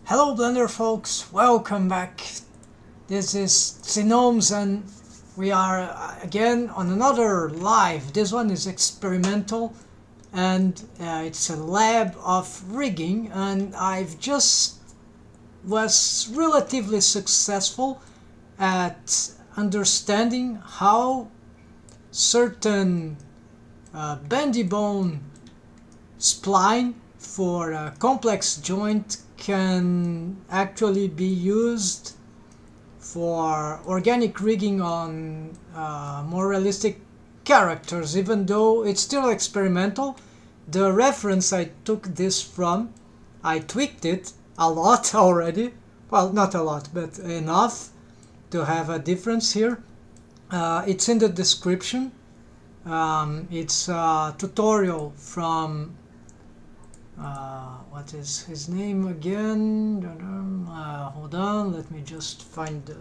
Hello Blender folks, welcome back. This is Gnomes and we are again on another live. This one is experimental and it's a lab of rigging, and I've just was relatively successful at understanding how certain bendy bone spline for a complex joint can actually be used for organic rigging on more realistic characters, even though it's still experimental. The reference I took this from, I tweaked it a lot already. Well, not a lot, but enough to have a difference here. It's in the description. It's a tutorial from what is his name again? Hold on, let me just find the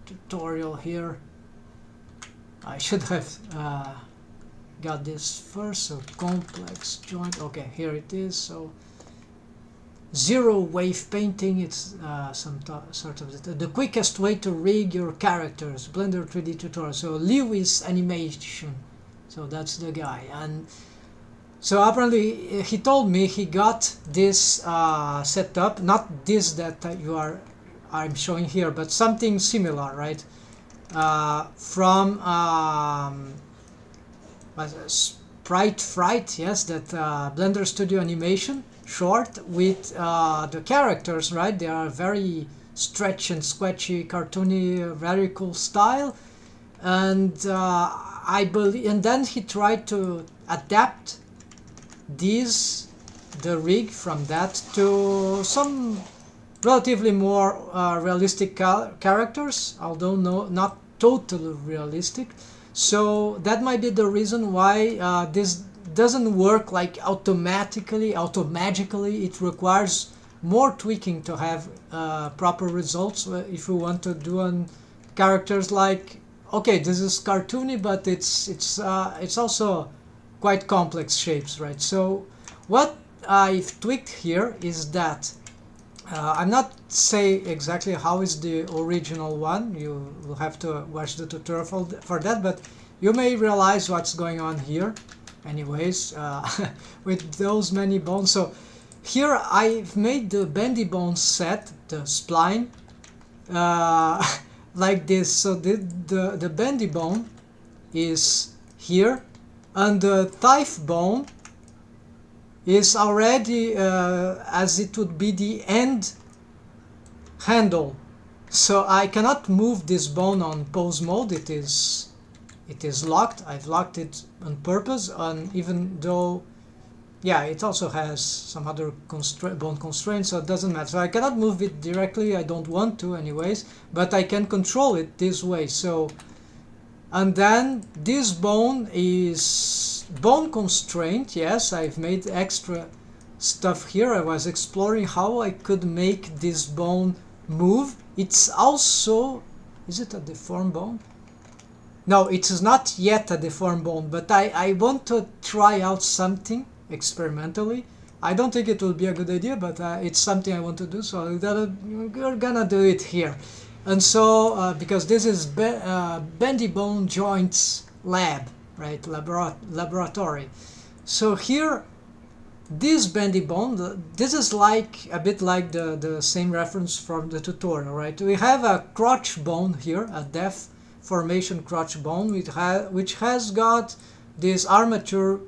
tutorial here. I should have got this first. So complex joint, okay, here it is. So zero wave painting, it's some sort of the quickest way to rig your characters, Blender 3D tutorial. So Lewis animation, so that's the guy. And so apparently he told me he got this set up, not this that I'm showing here, but something similar, right? From Sprite Fright, yes, that Blender Studio animation short with the characters, right? They are very stretchy and squatchy, cartoony, very cool style, and I believe, and then he tried to adapt the rig from that to some relatively more realistic characters, although not totally realistic. So that might be the reason why this doesn't work like automatically. It requires more tweaking to have proper results. If you want to do on characters like, okay, this is cartoony, but it's also quite complex shapes, right? So what I've tweaked here is that I'm not say exactly how is the original one. You will have to watch the tutorial for that, but you may realize what's going on here anyways with those many bones. So here I've made the bendy bone set, the spline, like this. So the bendy bone is here, and the thigh bone is already as it would be the end handle. So I cannot move this bone on pose mode. It is locked. I've locked it on purpose, and even though, yeah, it also has some other bone constraints, so it doesn't matter. So I cannot move it directly. I don't want to anyways, but I can control it this way. So, and then this bone is bone constraint. Yes, I've made extra stuff here. I was exploring how I could make this bone move. It's also, is it a deformed bone? No, it is not yet a deformed bone, but I want to try out something experimentally. I don't think it will be a good idea, but it's something I want to do, so we're gonna do it here. And so, because this is bendy bone joints lab, right, laboratory. So here, this bendy bone, this is like a bit like the same reference from the tutorial, right? We have a crotch bone here, a depth formation crotch bone, which has got this armature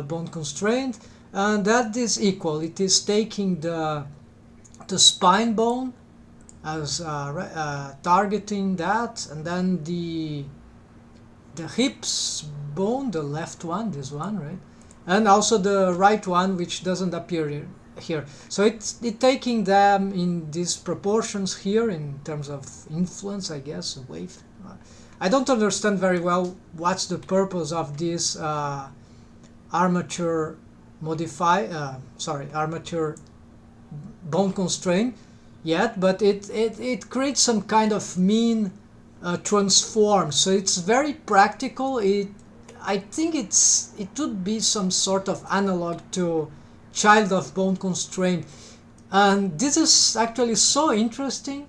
bone constraint, and that is equal. It is taking the spine bone as targeting that, and then the hips bone, the left one, this one, right, and also the right one, which doesn't appear here. So it's taking them in these proportions here in terms of influence, I guess, wave. I don't understand very well what's the purpose of this armature armature bone constraint yet, but it creates some kind of mean transform. So it's very practical. I think it would be some sort of analog to child of bone constraint. And this is actually so interesting,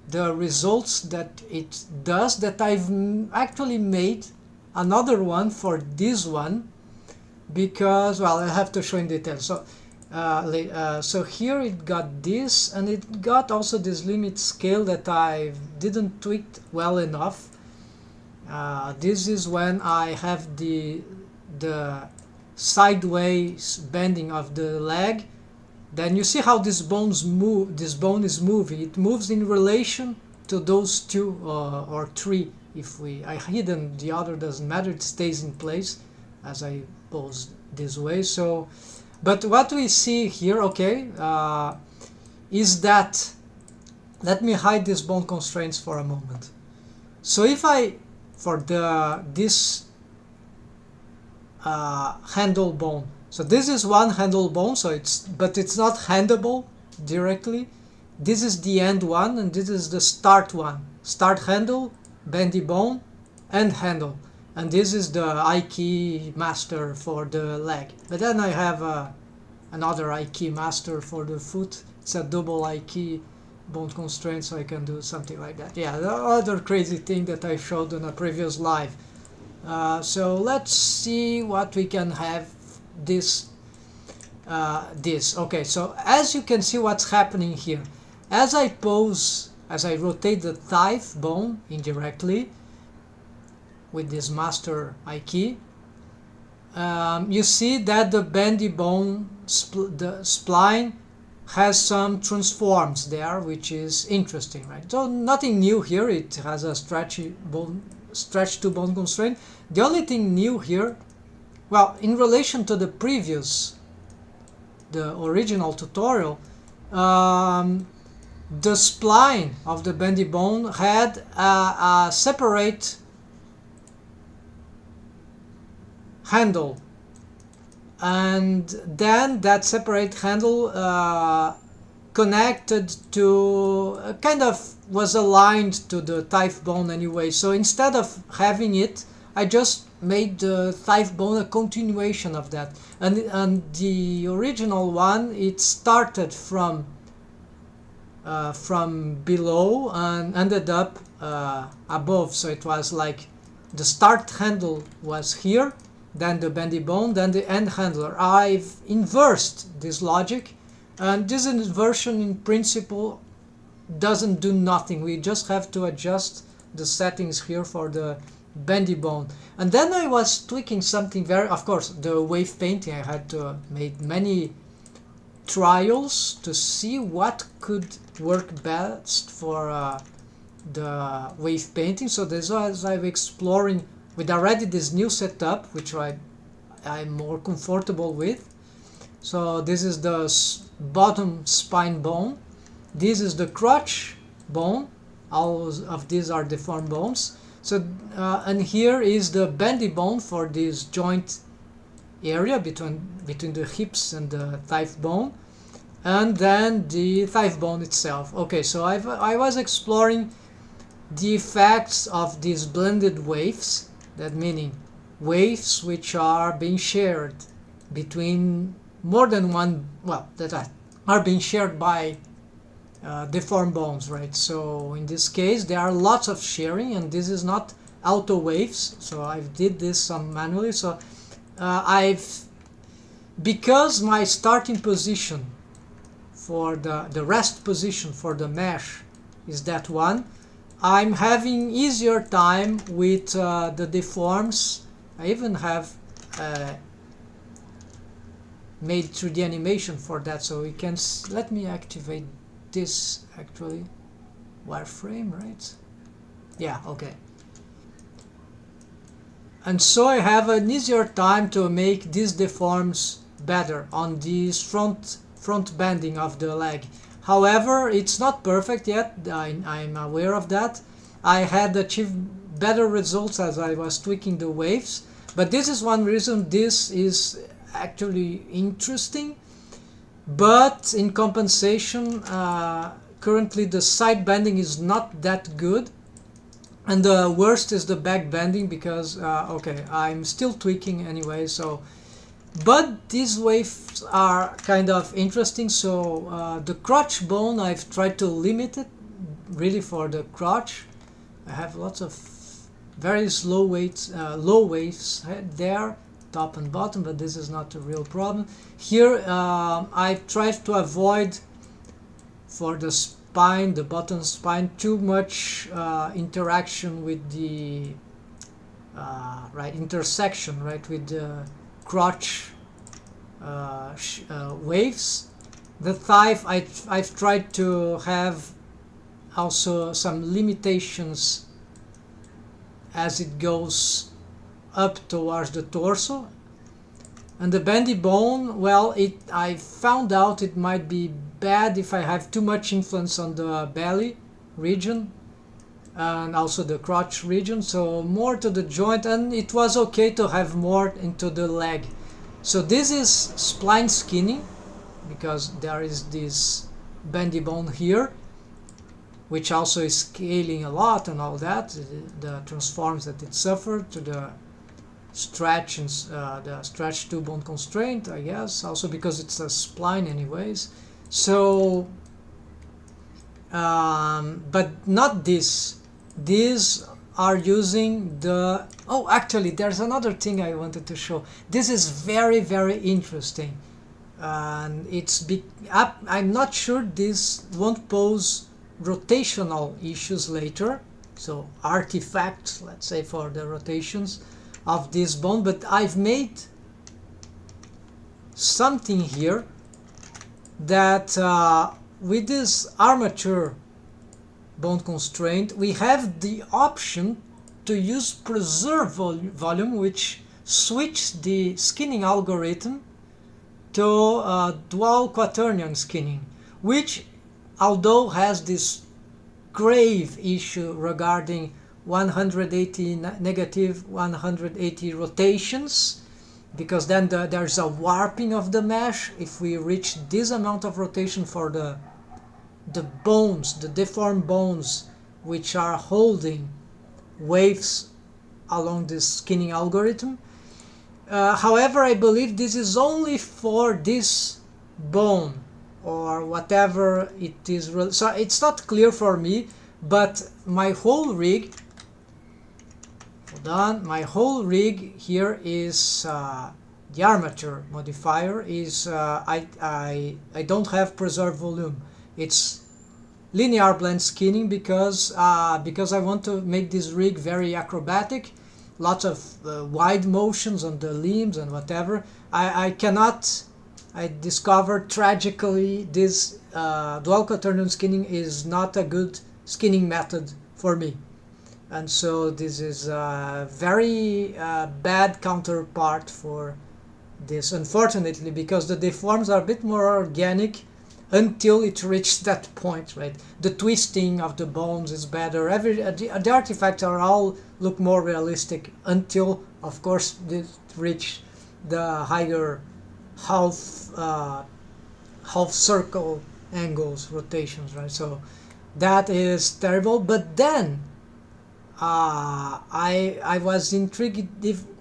the results that it does, that I've actually made another one for this one, because, well, I have to show in detail. So here it got this, and it got also this limit scale that I didn't tweak well enough. This is when I have the sideways bending of the leg. Then you see how this bone is moving. It moves in relation to those two or three. If I hidden the other, doesn't matter, it stays in place as I pose this way. So, but what we see here, okay, is that, let me hide these bone constraints for a moment. So if I, for this handle bone, so this is one handle bone, so but it's not handleable directly. This is the end one, and this is the start one. Start handle, bendy bone, and handle. And this is the I key master for the leg. But then I have another I key master for the foot. It's a double I key bone constraint, so I can do something like that. Yeah, the other crazy thing that I showed on a previous live. So let's see what we can have. This. Okay, so as you can see what's happening here, as I rotate the thigh bone indirectly with this master I key, you see that the bendy bone, the spline has some transforms there, which is interesting, right? So nothing new here. It has a stretch to bone constraint. The only thing new here, well, in relation to the original tutorial, the spline of the bendy bone had a separate handle, and then that separate handle connected to, kind of was aligned to the thigh bone anyway. So instead of having it, I just made the thigh bone a continuation of that, and the original one, it started from below and ended up above. So it was like the start handle was here, then the bendy bone, then the end handler. I've inversed this logic, and this inversion in principle doesn't do nothing. We just have to adjust the settings here for the bendy bone. And then I was tweaking something of course, the wave painting. I had to make many trials to see what could work best for the wave painting. So this was I'm exploring with already this new setup, which I'm more comfortable with. So this is the bottom spine bone, this is the crotch bone, all of these are deformed bones. So and here is the bendy bone for this joint area between the hips and the thigh bone, and then the thigh bone itself. Okay, so I was exploring the effects of these blended waves, that meaning waves which are being shared between more than one, well, that are being shared by deformed bones, right? So in this case there are lots of sharing, and this is not auto waves, so I did this some manually. So because my starting position for the rest position for the mesh is that one, I'm having easier time with the deforms. I even have made 3D animation for that, so we can let me activate this actually wireframe, right? Yeah, okay. And so I have an easier time to make these deforms better on this front bending of the leg. However, it's not perfect yet. I'm aware of that. I had achieved better results as I was tweaking the waves, but this is one reason this is actually interesting. But in compensation, currently the side bending is not that good, and the worst is the back bending, because okay, I'm still tweaking anyway, so But these waves are kind of interesting. So the crotch bone, I've tried to limit it really for the crotch. I have lots of very low waves there, top and bottom, but this is not a real problem. Here I've tried to avoid for the spine, the bottom spine, too much interaction with the intersection with the crotch waves. The thigh, I've tried to have also some limitations as it goes up towards the torso. And the bendy bone, well, I found out it might be bad if I have too much influence on the belly region and also the crotch region, so more to the joint, and it was okay to have more into the leg. So this is spline skinning, because there is this bendy bone here, which also is scaling a lot and all that, the transforms that it suffered to the stretch and the stretch to bone constraint, I guess, also because it's a spline anyways. So but not this. These are using the actually there's another thing I wanted to show. This is very, very interesting, and I'm not sure this won't pose rotational issues later, so artifacts, let's say, for the rotations of this bone, but I've made something here that with this armature bone constraint we have the option to use preserve volume, which switch the skinning algorithm to dual quaternion skinning, which although has this grave issue regarding 180 negative 180 rotations, because then there's a warping of the mesh if we reach this amount of rotation for the bones, the deformed bones, which are holding waves along this skinning algorithm. However, I believe this is only for this bone or whatever it is. So it's not clear for me, but my whole rig, hold on, my whole rig here is the armature modifier is I don't have preserved volume. It's linear blend skinning because I want to make this rig very acrobatic, lots of wide motions on the limbs and whatever. I discovered tragically this dual quaternion skinning is not a good skinning method for me, and so this is a very bad counterpart for this, unfortunately, because the deforms are a bit more organic until it reaches that point, right? The twisting of the bones is better. The artifacts are all look more realistic until, of course, they reach the higher half circle angles, rotations, right? So that is terrible. But then I was intrigued,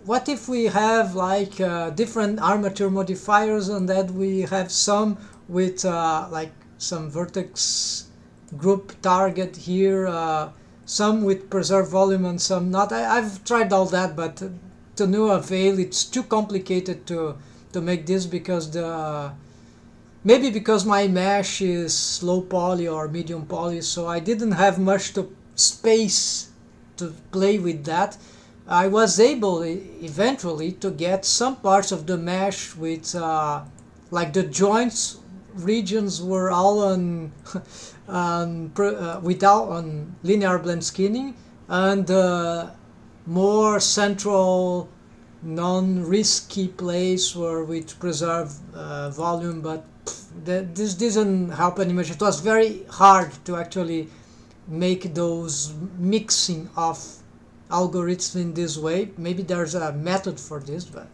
what if we have like different armature modifiers, and that we have some with like some vertex group target here, some with preserved volume and some not. I've tried all that, but to no avail. It's too complicated to make this, because maybe because my mesh is low poly or medium poly, so I didn't have much space to play with that. I was able eventually to get some parts of the mesh with like the joints regions were all on on linear blend skinning, and more central non-risky place were with preserved volume, but this didn't help any much. It was very hard to actually make those mixing of algorithms in this way. Maybe there's a method for this, but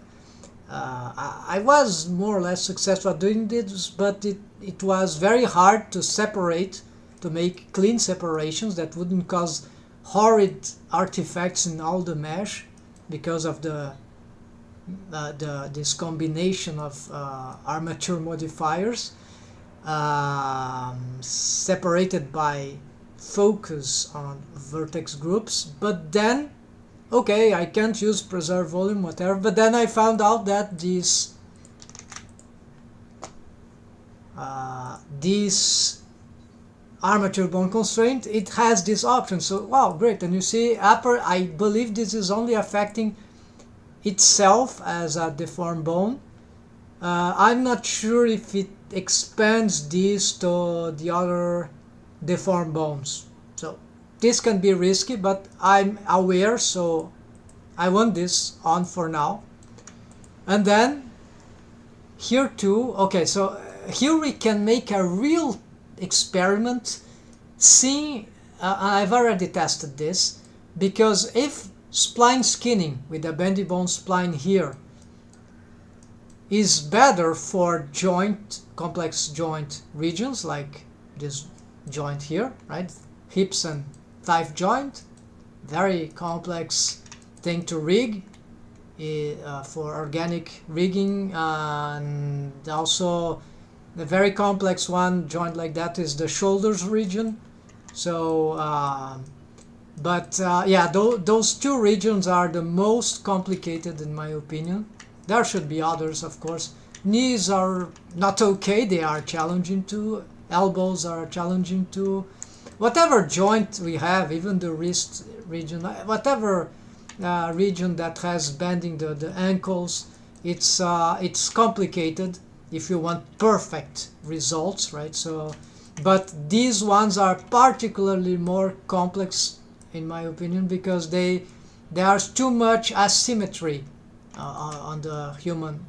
I was more or less successful at doing this, but it was very hard to separate, to make clean separations that wouldn't cause horrid artifacts in all the mesh because of the this combination of armature modifiers separated by focus on vertex groups. But then, okay, I can't use preserve volume, whatever, but then I found out that this armature bone constraint, it has this option. So wow, great. And you see, I believe this is only affecting itself as a deformed bone. I'm not sure if it expands this to the other deformed bones. So this can be risky, but I'm aware, so I want this on for now. And then here too, okay, so here we can make a real experiment. See, I've already tested this, because if spline skinning with a bendy bone spline here is better for complex joint regions like this joint here, right? Hips and thigh joint, very complex thing to rig for organic rigging, and also the very complex joint like that is the shoulders region. So yeah, those two regions are the most complicated in my opinion. There should be others, of course. Knees are not okay, they are challenging too. Elbows are challenging too. Whatever joint we have, even the wrist region, whatever region that has bending the ankles, it's complicated if you want perfect results, right? So, but these ones are particularly more complex in my opinion, because there's too much asymmetry on the human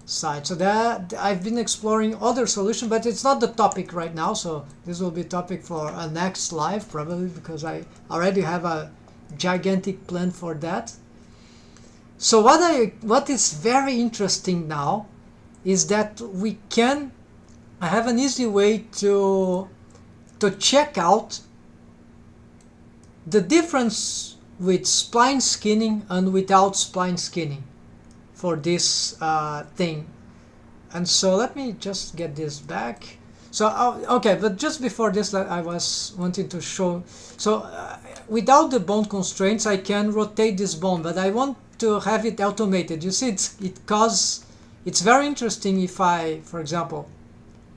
side. So that I've been exploring other solutions, but it's not the topic right now, so this will be a topic for a next live probably, because I already have a gigantic plan for that. So what is very interesting now is that I have an easy way to check out the difference with spline skinning and without spline skinning for this thing. And so let me just get this back. So okay, but just before this I was wanting to show, so without the bone constraints I can rotate this bone, but I want to have it automated. You see, it's very interesting if for example,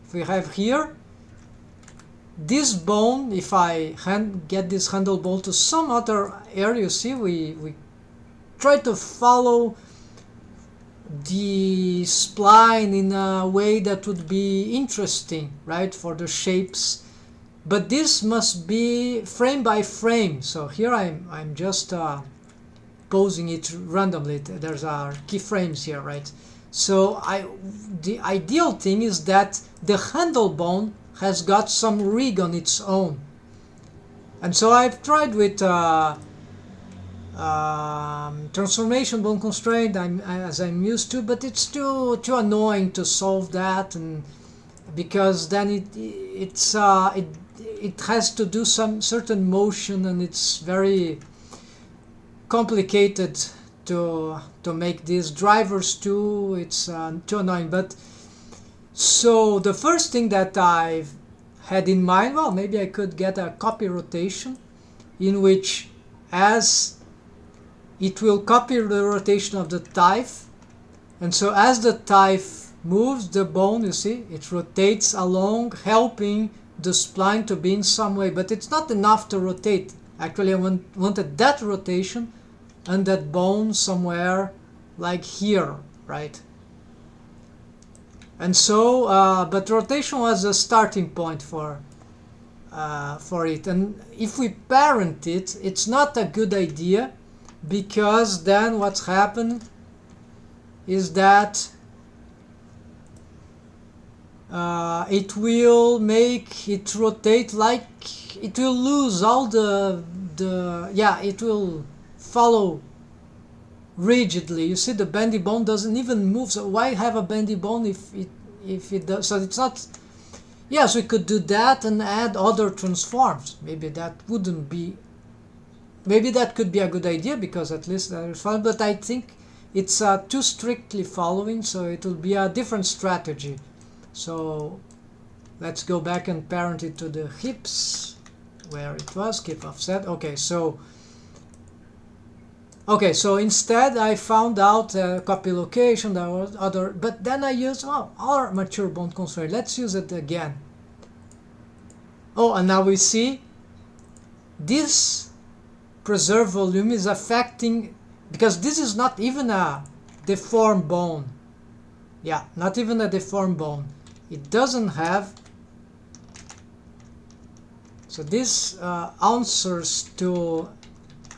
if we have here this bone, if I get this handle bone to some other area, you see, we try to follow the spline in a way that would be interesting, right, for the shapes. But this must be frame by frame. So here I'm just posing it randomly. There's our keyframes here, right? So the ideal thing is that the handle bone has got some rig on its own. And so I've tried with transformation bone constraint, as I'm used to, but it's too annoying to solve that, and because then it has to do some certain motion, and it's very complicated to make these drivers too. It's too annoying. But so the first thing that I've had in mind, well, maybe I could get a copy rotation in which as it will copy the rotation of the thigh, and so as the thigh moves, the bone, you see, it rotates along, helping the spline to be in some way. But it's not enough to rotate. Actually, I wanted that rotation and that bone somewhere like here, right? And so, but rotation was a starting point for it. And if we parent it, it's not a good idea, because then what's happened is that it will make it rotate like it will lose all it will follow rigidly. You see, the bendy bone doesn't even move. So why have a bendy bone if it does? So it's not. Yes, we could do that and add other transforms. Maybe that wouldn't be. Maybe that could be a good idea, because at least there is fun. But I think it's too strictly following, so it will be a different strategy. So let's go back and parent it to the hips where it was, keep offset. Okay, so instead I found out copy location, there was other, but then I used our mature bone constraint. Let's use it again. Oh, and now we see this preserved volume is affecting, because this is not even a deformed bone. Yeah, not even a deformed bone. It doesn't have. So this answers to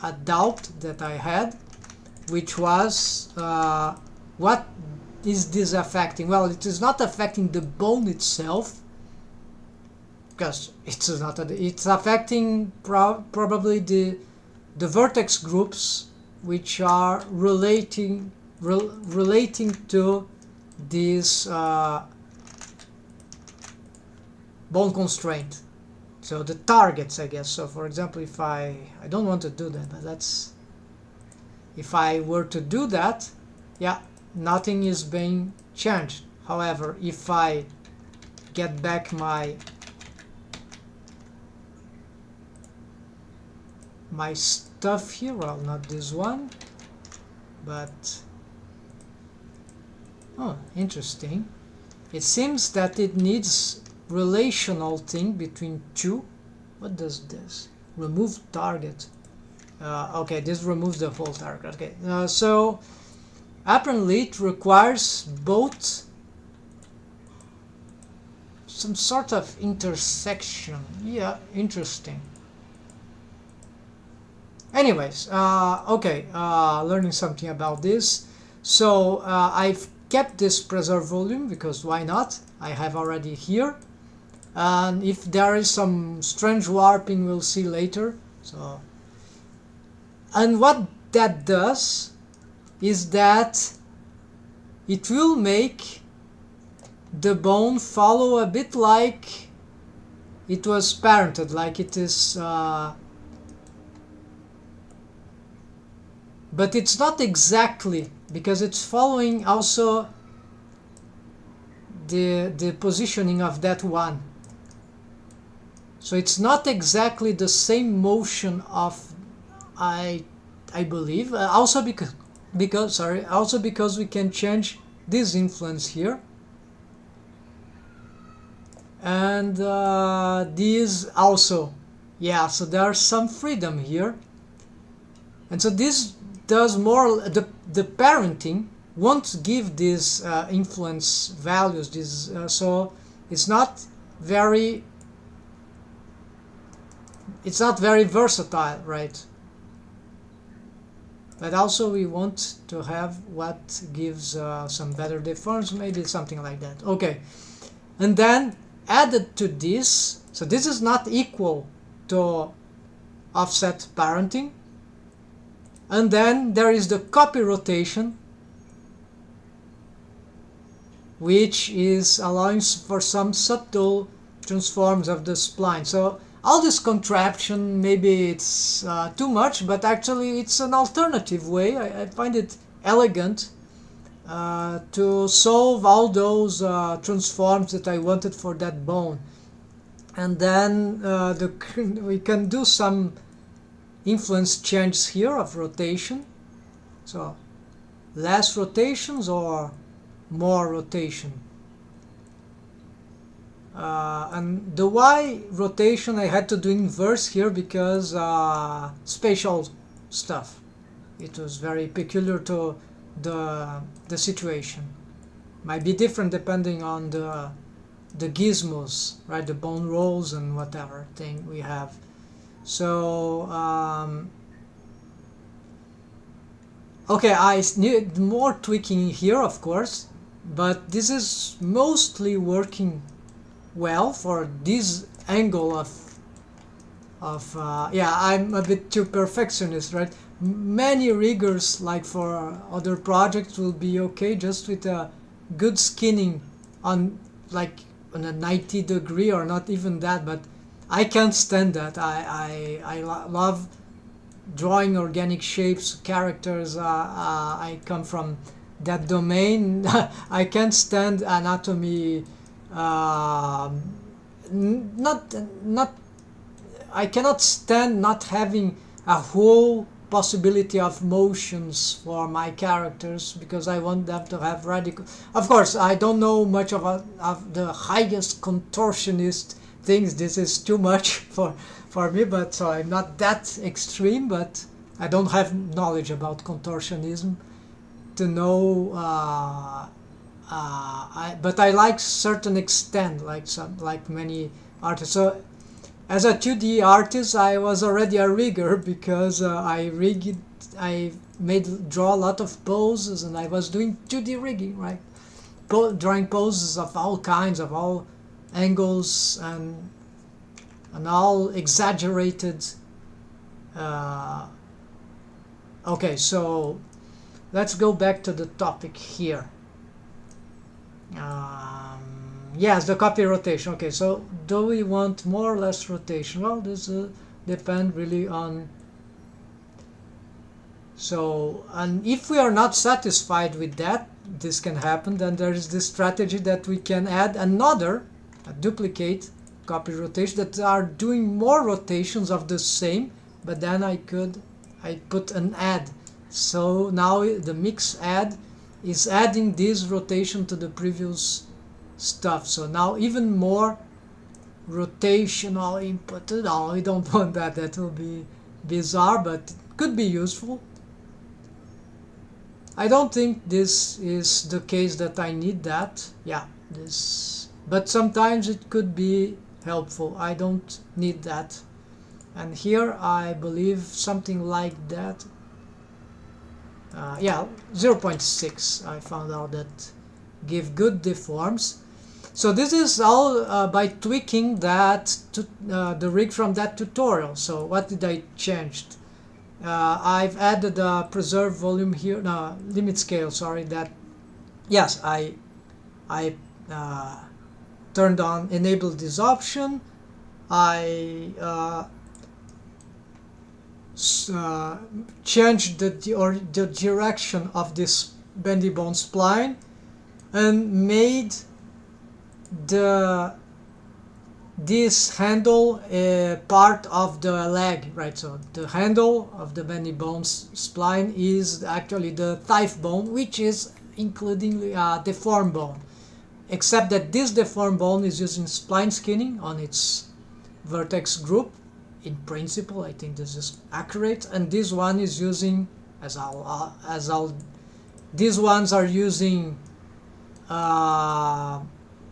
a doubt that I had, which was what is this affecting? Well, it is not affecting the bone itself, because it's not. It's affecting probably the vertex groups which are relating to this bone constraint. So the targets, I guess. So for example, if I don't want to do that, but that's, if I were to do that, yeah, nothing is being changed. However, if I get back my stuff here, well, not this one, but oh, interesting. It seems that it needs relational thing between two. What does this? Remove target. Okay, this removes the whole target. Okay, so apparently it requires both some sort of intersection. Yeah, interesting. Anyways, okay, learning something about this. So I've kept this preserved volume because why not? I have already here, and if there is some strange warping, we'll see later. So, and what that does is that it will make the bone follow a bit like it was parented, like it is. But it's not exactly, because it's following also the positioning of that one. So it's not exactly the same motion of, I believe, also because we can change this influence here, and these also, yeah. So there's some freedom here, and so this does more. The parenting won't give these influence values. This so it's not very versatile, right? But also we want to have what gives some better deforms, maybe something like that. Okay, and then added to this, so this is not equal to offset parenting. And then there is the copy rotation, which is allowing for some subtle transforms of the spline. So all this contraption, maybe it's too much, but actually it's an alternative way. I find it elegant to solve all those transforms that I wanted for that bone. And then we can do some influence changes here of rotation. So less rotations or more rotation. And the Y rotation I had to do inverse here because spatial stuff. It was very peculiar to the situation. Might be different depending on the gizmos, right? The bone rolls and whatever thing we have. So okay, I need more tweaking here, of course, but this is mostly working well for this angle of yeah, I'm a bit too perfectionist, right? Many riggers, like for other projects, will be okay just with a good skinning on like on a 90 degree or not even that, but I can't stand that. I love drawing organic shapes, characters. I come from that domain. I can't stand anatomy. Not I cannot stand not having a whole possibility of motions for my characters, because I want them to have radical. Of course, I don't know much of the highest contortionist things. This is too much for me, but so I'm not that extreme, but I don't have knowledge about contortionism to know. But I like certain extent, like many artists. So as a 2D artist, I was already a rigger, because I draw a lot of poses, and I was doing 2D rigging, right? Drawing poses of all kinds, of all angles, and all exaggerated. Okay, so let's go back to the topic here. Yes, the copy rotation. Okay, so do we want more or less rotation? Well, this depends really on. So, and if we are not satisfied with that, this can happen, then there is this strategy that we can add a duplicate copy rotation that are doing more rotations of the same, but then I put an add. So now the mix add is adding this rotation to the previous stuff. So now even more rotational input. No, we don't want that. That will be bizarre, but it could be useful. I don't think this is the case that I need that. Yeah, but sometimes it could be helpful. I don't need that. And here I believe something like that. Yeah, 0.6 I found out that give good deforms. So this is all by tweaking that the rig from that tutorial. So what did I change? I've added a preserve volume here, no, limit scale, sorry, that, yes, I enabled this option. I changed the direction of this bendy bone spline and made this handle part of the leg, right? So the handle of the bendy bone spline is actually the thigh bone, which is including deformed bone, except that this deformed bone is using spline skinning on its vertex group. In principle, I think this is accurate, and this one is using, these ones are using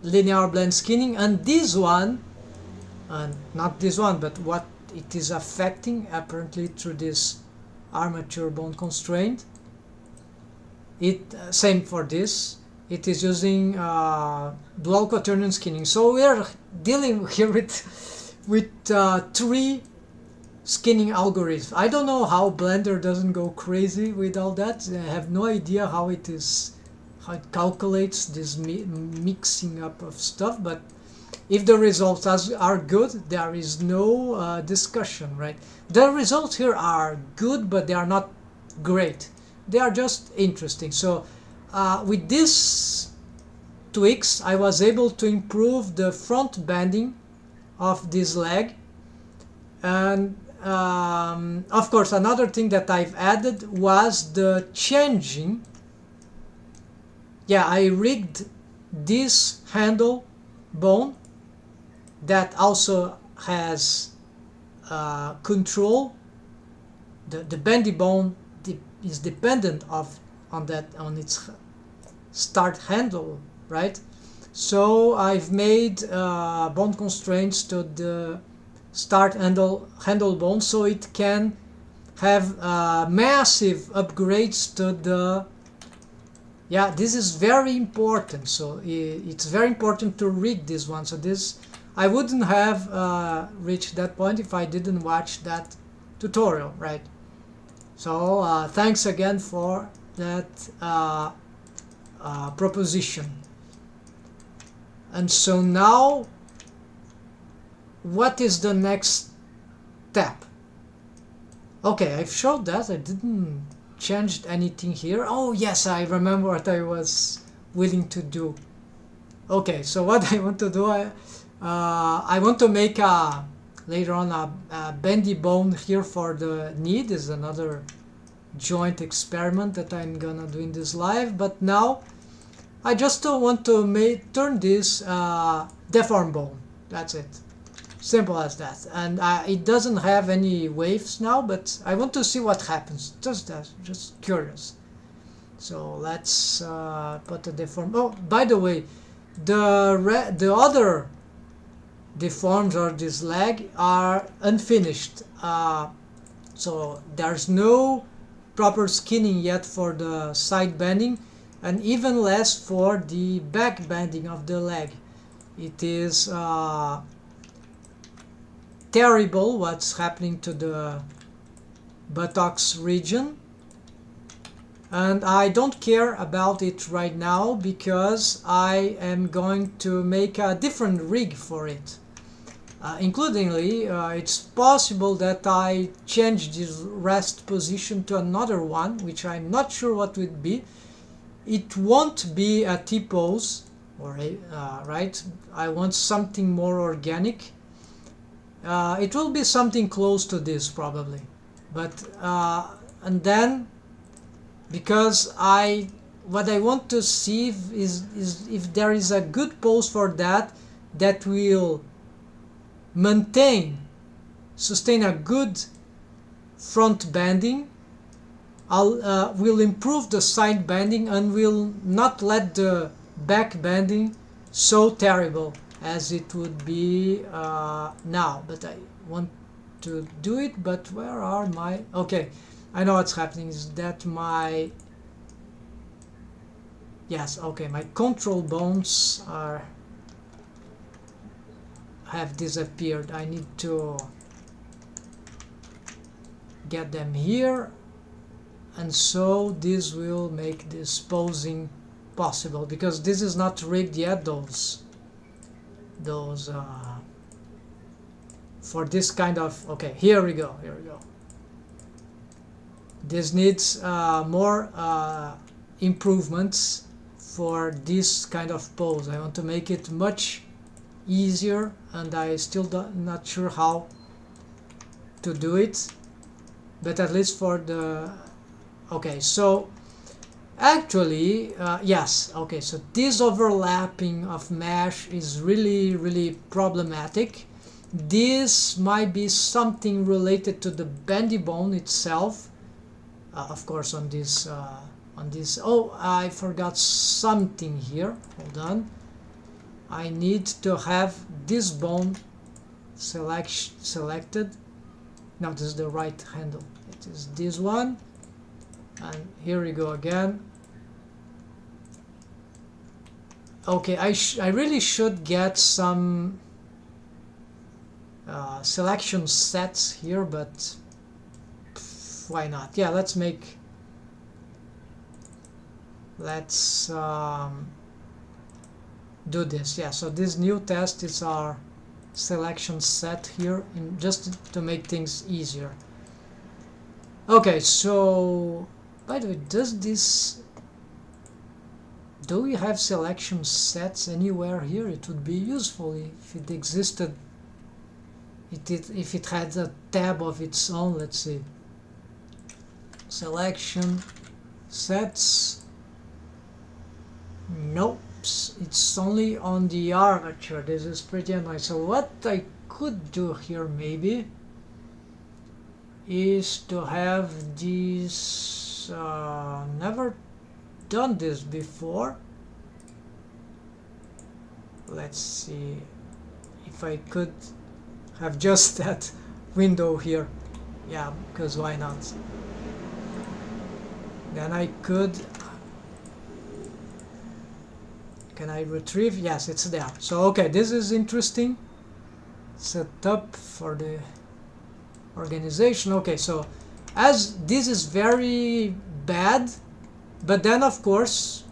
linear blend skinning, and this one, not this one, but what it is affecting apparently through this armature bone constraint. Same for this. It is using dual quaternion skinning. So we are dealing here with three skinning algorithms. I don't know how Blender doesn't go crazy with all that. I have no idea how it calculates this mixing up of stuff, but if the results are good, there is no discussion, right? The results here are good, but they are not great. They are just interesting. So with these tweaks, I was able to improve the front bending of this leg. And of course, another thing that I've added was the changing. Yeah, I rigged this handle bone that also has control. The bendy bone is dependent on its start handle, right? So I've made bone constraints to the start handle bone, so it can have massive upgrades to the. Yeah, this is very important. So it's very important to rig this one. So this, I wouldn't have reached that point if I didn't watch that tutorial, right? So thanks again for that proposition. And so now, what is the next step? Okay, I've showed that. I didn't change anything here. Oh yes, I remember what I was willing to do. Okay, so what I want to do, I want to make a later on a bendy bone here for the knee. This is another joint experiment that I'm gonna do in this live. But now I just want to turn this deform bone. That's it. Simple as that. And it doesn't have any waves now, but I want to see what happens. Just that, just curious. So let's put a deform. Oh, by the way, the other deforms or this leg are unfinished. So there's no proper skinning yet for the side bending, and even less for the back bending of the leg. It is terrible what's happening to the buttocks region, and I don't care about it right now because I am going to make a different rig for it. Includingly, it's possible that I change this rest position to another one, which I'm not sure what would be. It won't be a T-pose, or right? I want something more organic. It will be something close to this probably, but and then because what I want to see is if there is a good pose for that will sustain a good front bending. Will improve the side bending and will not let the back bending so terrible as it would be now. But I want to do it, but where are my... Okay, I know what's happening is that my... Yes, okay, my control bones have disappeared. I need to get them here, and so this will make this posing possible, because this is not rigged yet, those for this kind of... Okay, here we go. This needs more improvements for this kind of pose. I want to make it much easier, and I still not sure how to do it, but at least for the... Okay, so actually yes, okay, so this overlapping of mesh is really problematic. This might be something related to the bendy bone itself, of course. On this oh, I forgot something here. Hold on, I need to have this bone selected. Now this is the right handle. It is this one, and here we go again. Okay, I really should get some selection sets here, but why not? Yeah, let's do this. Yeah, so this new test is our selection set here, just to make things easier. Okay, so by the way, do we have selection sets anywhere here? It would be useful if it existed. If it had a tab of its own. Let's see. Selection sets. Nope, it's only on the armature. This is pretty annoying. So what I could do here maybe is to have these... never done this before. Let's see if I could have just that window here. Yeah, because why not? Then I could... Can I retrieve? Yes, it's there. So okay, this is interesting. Set up for the organization. Okay, so as this is very bad, but then of course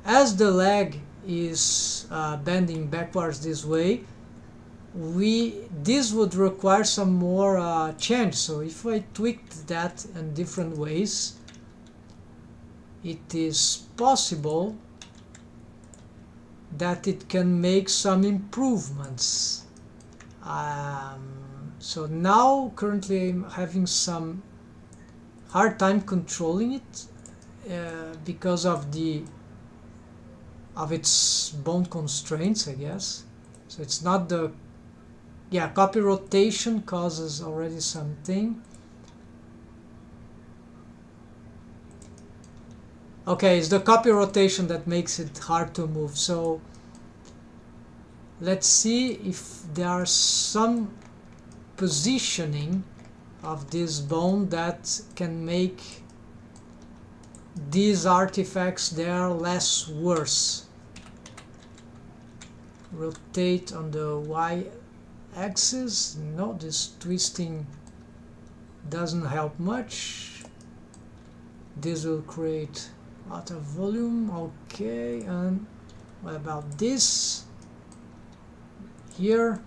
as the leg is bending backwards this way, this would require some more change. So if I tweaked that in different ways, it is possible that it can make some improvements. So now currently I'm having some hard time controlling it because of its bone constraints, I guess. So it's not the copy rotation causes already something. Okay, it's the copy rotation that makes it hard to move. So let's see if there are some positioning of this bone that can make these artifacts there less worse. Rotate on the y-axis. No, this twisting doesn't help much. This will create a lot of volume. Okay, and what about this? Here,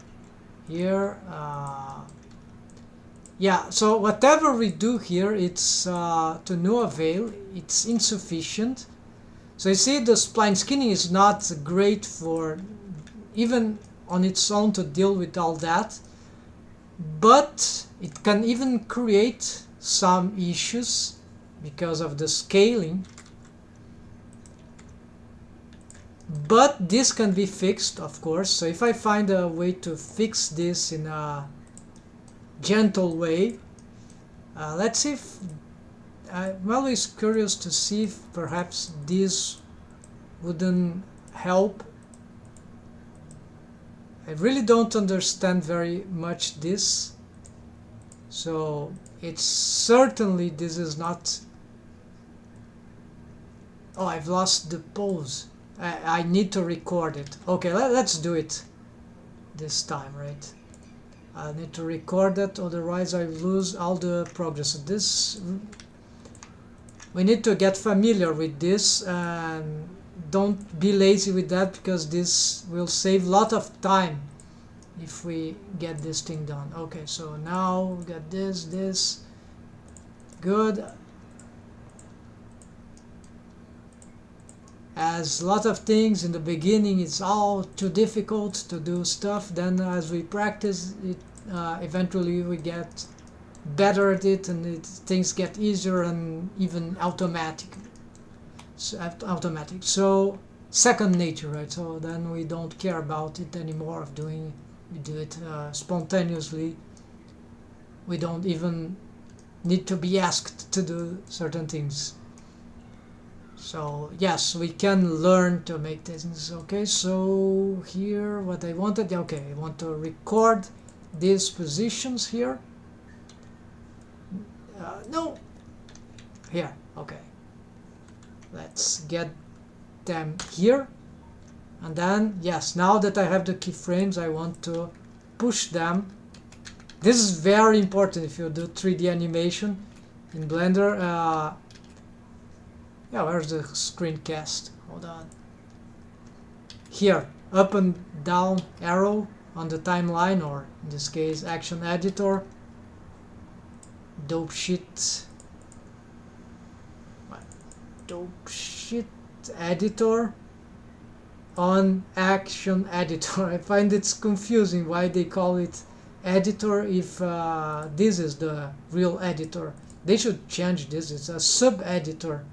yeah, so whatever we do here, it's to no avail. It's insufficient. So you see, the spline skinning is not great for even on its own to deal with all that, but it can even create some issues because of the scaling. But this can be fixed, of course. So if I find a way to fix this in a gentle way, let's see if I'm always curious to see if perhaps this wouldn't help. I really don't understand very much this, so it's certainly this is not. Oh, I've lost the pose. I need to record it. Okay, let's do it this time, right? I need to record that, otherwise I lose all the progress. This, we need to get familiar with this, and don't be lazy with that, because this will save a lot of time if we get this thing done. Okay, so now we got this, good. As a lot of things in the beginning, it's all too difficult to do stuff. Then as we practice it, eventually we get better at it, and things get easier and even automatic. So second nature, right? So then we don't care about it anymore of doing. We do it spontaneously. We don't even need to be asked to do certain things. So yes, we can learn to make things. Okay, so here what I wanted, okay, I want to record these positions here. No, here, okay. Let's get them here. And then, yes, now that I have the keyframes, I want to push them. This is very important if you do 3D animation in Blender. Yeah, where's the screencast? Hold on. Here, up and down arrow on the timeline, or in this case, action editor. Dope shit editor on action editor. I find it's confusing why they call it editor if this is the real editor. They should change this. It's a sub-editor.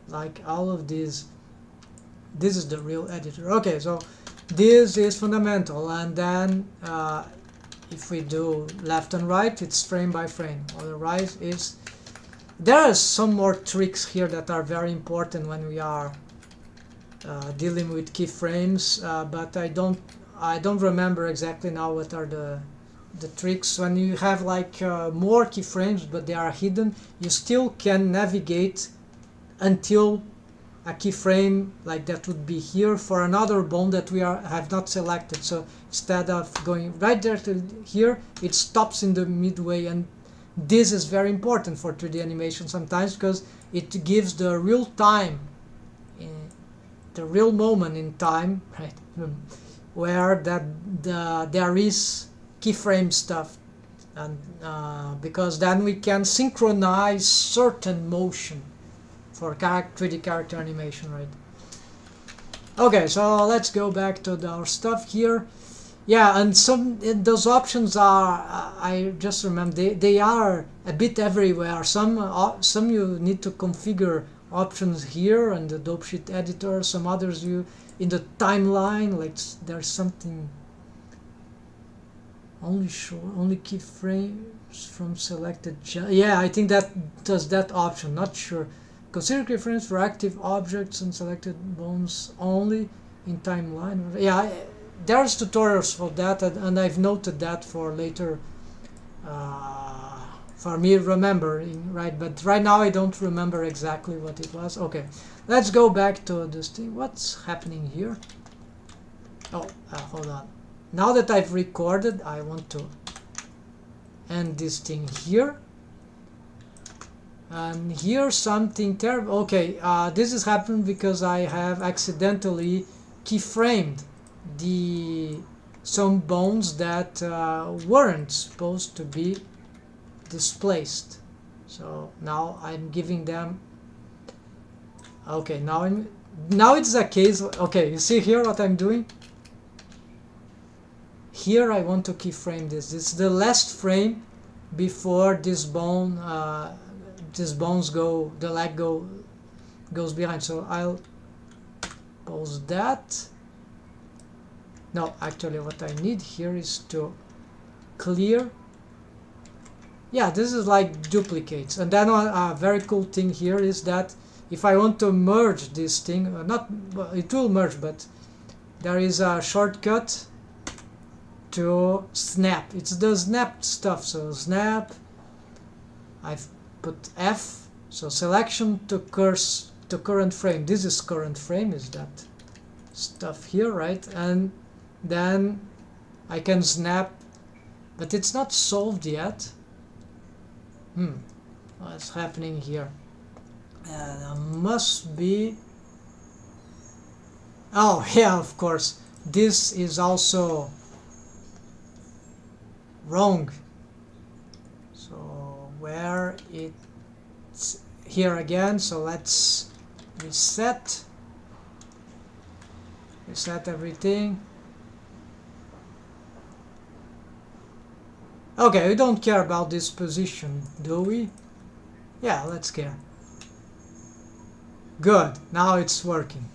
Like all of these, this is the real editor. Okay, so this is fundamental, and then if we do left and right, it's frame by frame. Otherwise, there are some more tricks here that are very important when we are dealing with keyframes, but I don't remember exactly now what are the tricks. When you have like more keyframes but they are hidden, you still can navigate until a keyframe like that would be here for another bone that we have not selected. So instead of going right there to here, it stops in the midway, and this is very important for 3D animation sometimes, because it gives the real time, the real moment in time, right? where there is keyframe stuff, and because then we can synchronize certain motion for 3D character animation, right? Okay, so let's go back to our stuff here. Yeah, and those options are, I just remember, they are a bit everywhere. Some you need to configure options here in the dope sheet editor. Some others you in the timeline, like there's something only keyframes from selected. Yeah, I think that does that option. Not sure. Consider keyframes for active objects and selected bones only in timeline. Yeah. There's tutorials for that, and I've noted that for later, for me remembering, right? But right now I don't remember exactly what it was. Okay, let's go back to this thing. What's happening here? Oh, hold on. Now that I've recorded, I want to end this thing here. And here's something terrible. Okay, this is happening because I have accidentally keyframed some bones that weren't supposed to be displaced. So now I'm giving them. Okay, now it's a case. Okay, you see here what I'm doing? Here I want to keyframe this. This is the last frame before this bone, the leg goes behind. So I'll pause that. No, actually what I need here is to clear. Yeah, this is like duplicates. And then a very cool thing here is that if I want to merge this thing, it will merge, but there is a shortcut to snap. It's the snap stuff. So snap, I've put F, so selection to current frame. This is current frame, is that stuff here, right? And then I can snap, but it's not solved yet. What's happening here? There must be. Oh yeah, of course. This is also wrong. So where it's here again. So let's reset everything. Okay, we don't care about this position, do we? Yeah, let's care. Good, now it's working.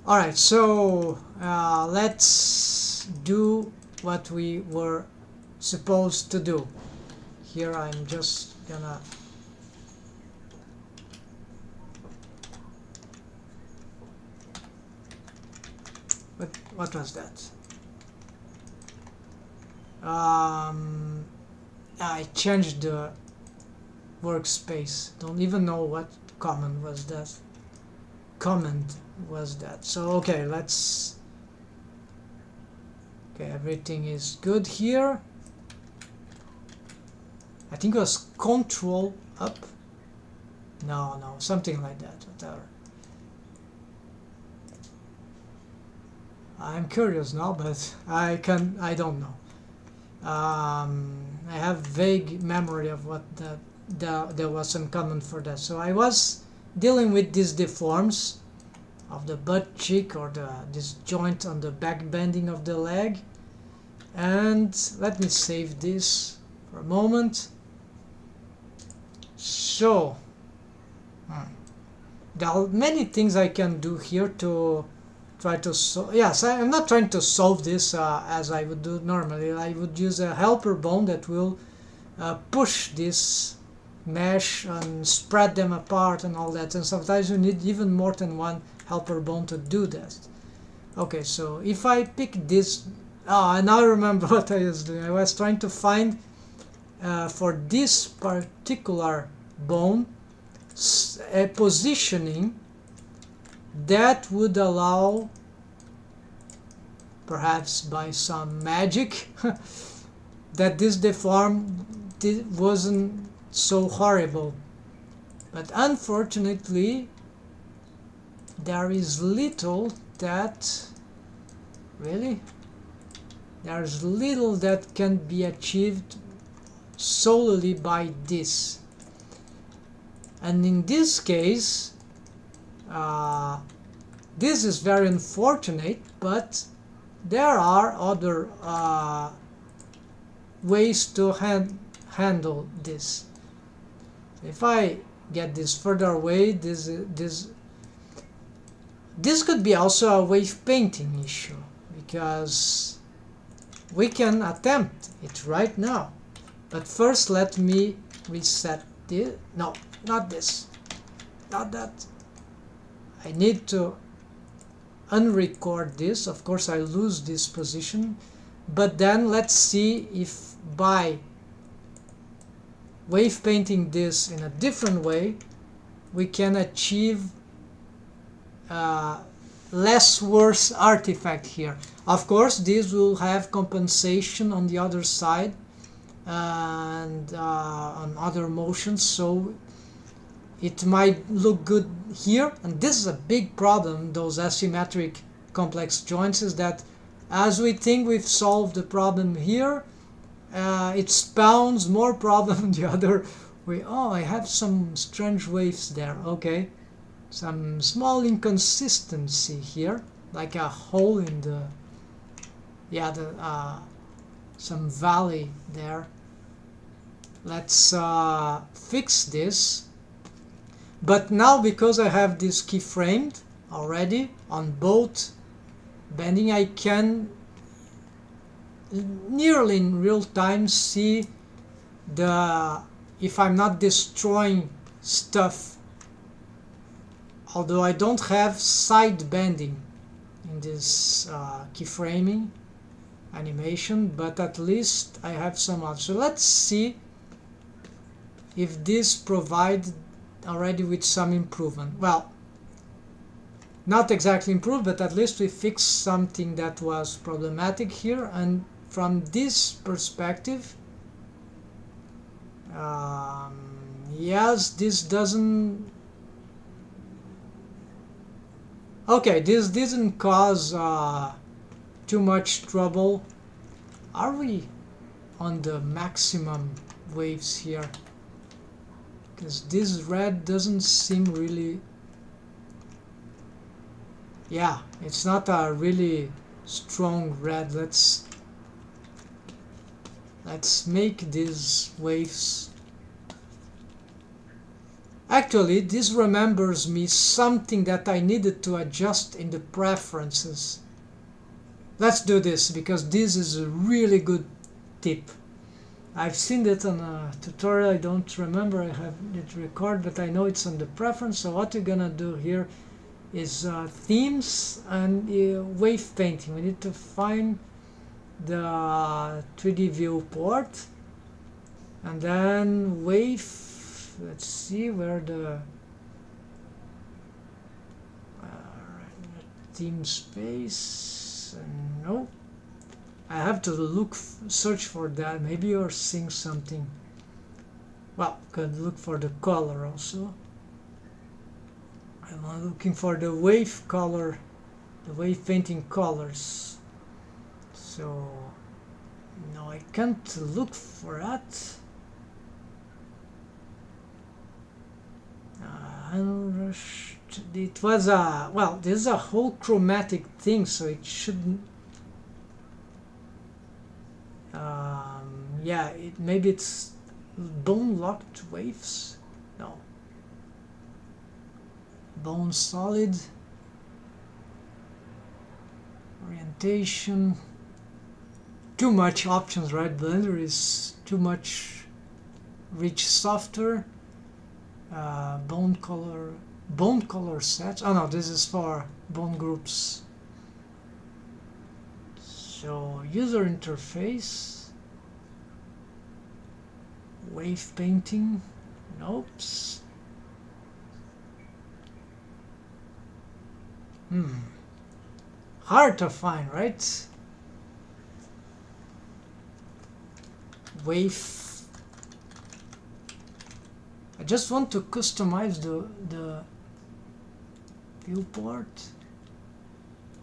Alright, so let's do what we were supposed to do. Here I'm just gonna what was that? I changed the workspace. Don't even know what command was that. So okay, let's. Okay, everything is good here. I think it was Control up. No, something like that. Whatever. I'm curious now, but I don't know. I have vague memory of what there was some command for that. So I was dealing with these deforms of the butt cheek or this joint on the back bending of the leg. And let me save this for a moment. So there are many things I can do here to try to solve. Yes, I'm not trying to solve this as I would do normally. I would use a helper bone that will push this mesh and spread them apart and all that, and sometimes you need even more than one helper bone to do that. Okay, so if I pick this, I now remember what I was doing. I was trying to find for this particular bone a positioning that would allow, perhaps by some magic, that this deform wasn't so horrible. But unfortunately there is little that. Really? There's little that can be achieved solely by this. And in this case, this is very unfortunate, but there are other ways to handle this. If I get this further away, this could be also a wave painting issue, because we can attempt it right now. But first let me reset this. No, not this. Not that. I need to unrecord this. Of course I lose this position. But then let's see if by wave painting this in a different way we can achieve less worse artifact here. Of course this will have compensation on the other side and on other motions, so it might look good here. And this is a big problem, those asymmetric complex joints, is that as we think we've solved the problem here, it spawns more problem the other way. Oh, I have some strange waves there. Okay, some small inconsistency here, like a hole in the some valley there. Let's fix this. But now, because I have this keyframed already on both bending, I can nearly in real time see if I'm not destroying stuff. Although I don't have side bending in this keyframing animation, but at least I have some other. So let's see if this provides already with some improvement. Well, not exactly improved, but at least we fixed something that was problematic here. And from this perspective, yes, this doesn't. Okay, this didn't cause too much trouble. Are we on the maximum waves here? Because this red doesn't seem really. Yeah, it's not a really strong red. Let's make these waves. Actually, this remembers me something that I needed to adjust in the preferences. Let's do this, because this is a really good tip. I've seen it on a tutorial. I don't remember, I have it recorded, but I know it's on the preference. So what we're gonna do here is themes and wave painting. We need to find the 3D viewport and then wave. Let's see where the theme space. No, I have to search for that. Maybe you're seeing something. Well, could look for the color also. I'm looking for the wave color, the wave painting colors. So no, I can't look for that. It was a, well, this is a whole chromatic thing, so it shouldn't. Yeah, maybe it's bone locked waves. No, bone solid orientation. Too much options, right? Blender is too much rich software. Bone color sets. Oh no, this is for bone groups. So user interface, wave painting. Nope. Hard to find, right? Wave. I just want to customize the viewport.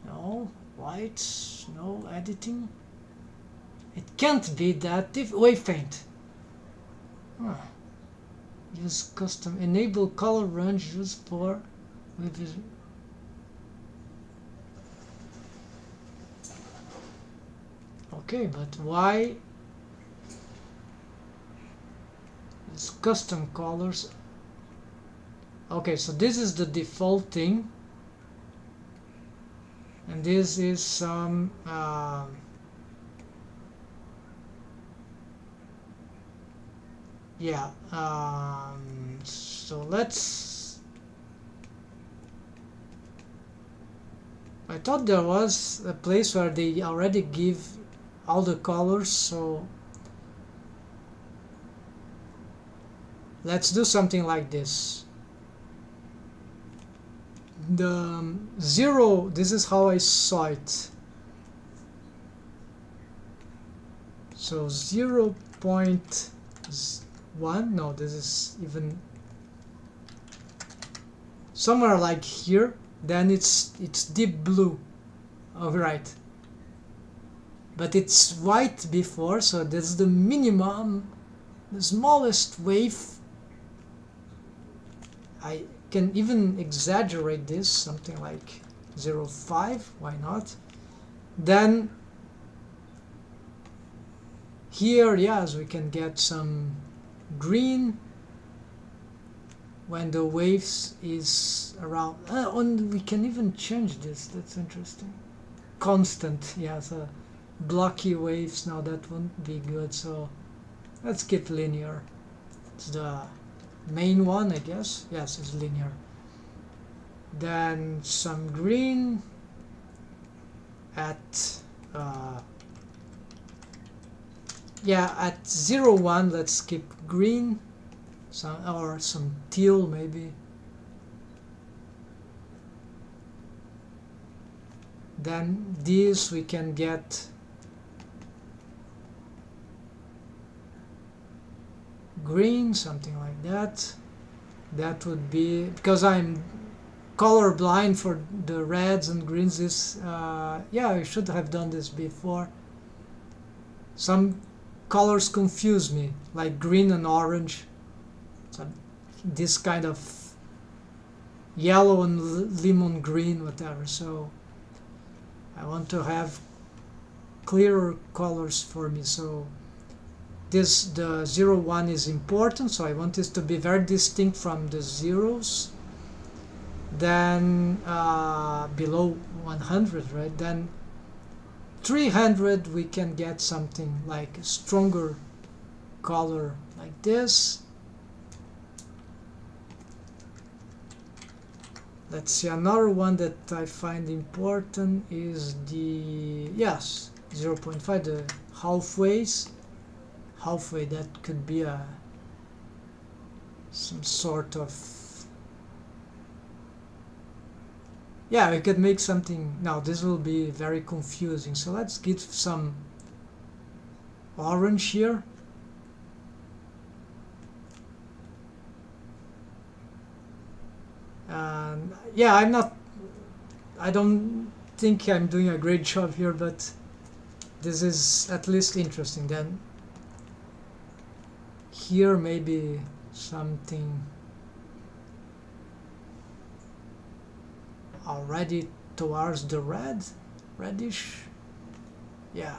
No, white, no editing. It can't be that wave paint. Huh. Use custom enable color range used for with okay, but why it's custom colors? Okay, so this is the default thing, and this is some yeah, so let's, I thought there was a place where they already give all the colors, so let's do something like this. The 0, this is how I saw it. So 0.1, no, this is even somewhere like here, then it's deep blue. Oh, right. But it's white before, so that's the minimum, the smallest wave. I can even exaggerate this, something like 0.5, why not? Then here, yes, we can get some green when the waves is around, and we can even change this, that's interesting. Constant, yeah, so blocky waves, now that won't be good, so let's keep linear. It's the main one, I guess. Yes, it's linear. Then some green at yeah, at 0.1 let's skip green, some teal maybe. Then this we can get green, something like that. That would be, because I'm color blind for the reds and greens, this yeah, I should have done this before. Some colors confuse me, like green and orange, so this kind of yellow and lemon green, whatever. So I want to have clearer colors for me, so this, the 0.1 is important, so I want this to be very distinct from the zeros. Then below 100, right? Then 300 we can get something like a stronger color like this. Let's see, another one that I find important is the, yes, 0.5, the halfways. Halfway, that could be a some sort of, yeah, we could make something. Now this will be very confusing, so let's give some orange here. And yeah, I don't think I'm doing a great job here, but this is at least interesting. Then here maybe something already towards the reddish, yeah.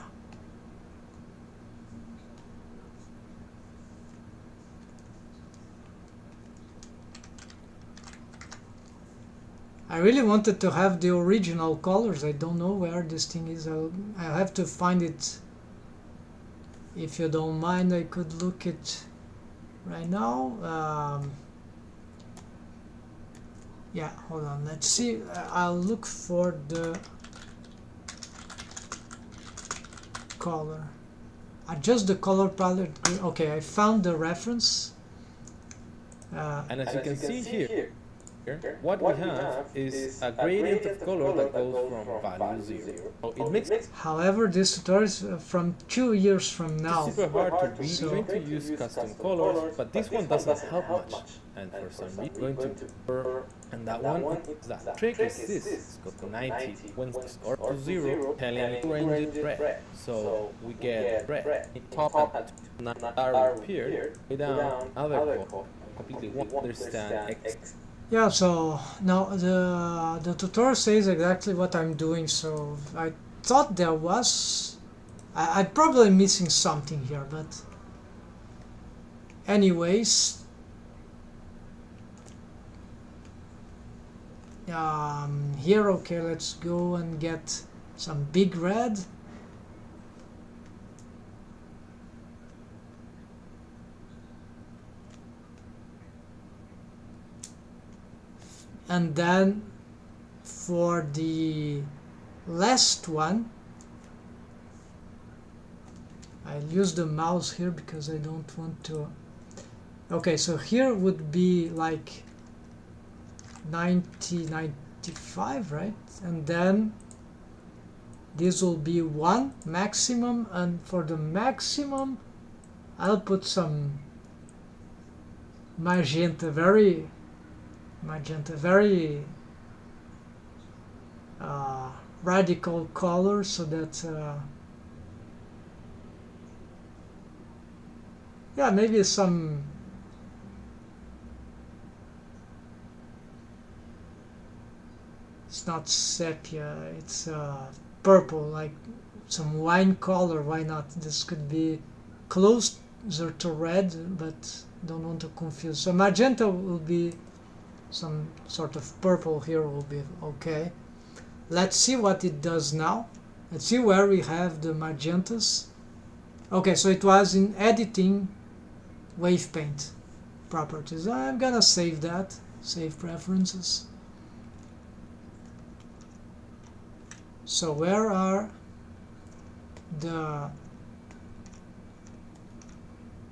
I really wanted to have the original colors. I don't know where this thing is. I'll have to find it. If you don't mind, I could look it right now. Yeah, hold on, let's see. I'll look for the color. Adjust the color palette. Okay, I found the reference. And as you can see here, what we have is a gradient of color that goes from value 0. So it makes, however, this tutorial is from 2 years from now. it's super hard to read. So we're going to use custom colors, but this one doesn't help much. And for some reason, we're going to And that one is that trick is this. It's got to 90 when or to 0, telling you range is red. So we get red in top and now arrow appeared, way down other code. Completely won't understand X. Yeah, so now the tutorial says exactly what I'm doing, so I thought there was... I'm probably missing something here, but anyways, here, okay, let's go and get some big red. And then for the last one, I'll use the mouse here because I don't want to... Okay, so here would be like 90, 95, right? And then this will be 1 maximum, and for the maximum I'll put some magenta, very radical color, so that yeah, maybe some... It's not sepia, it's purple, like some wine color. Why not? This could be closer to red, but don't want to confuse. So magenta will be some sort of purple here, will be okay. Let's see what it does now. Let's see where we have the magentas. Okay, so it was in editing wave paint properties. I'm gonna save that, save preferences. So where are the...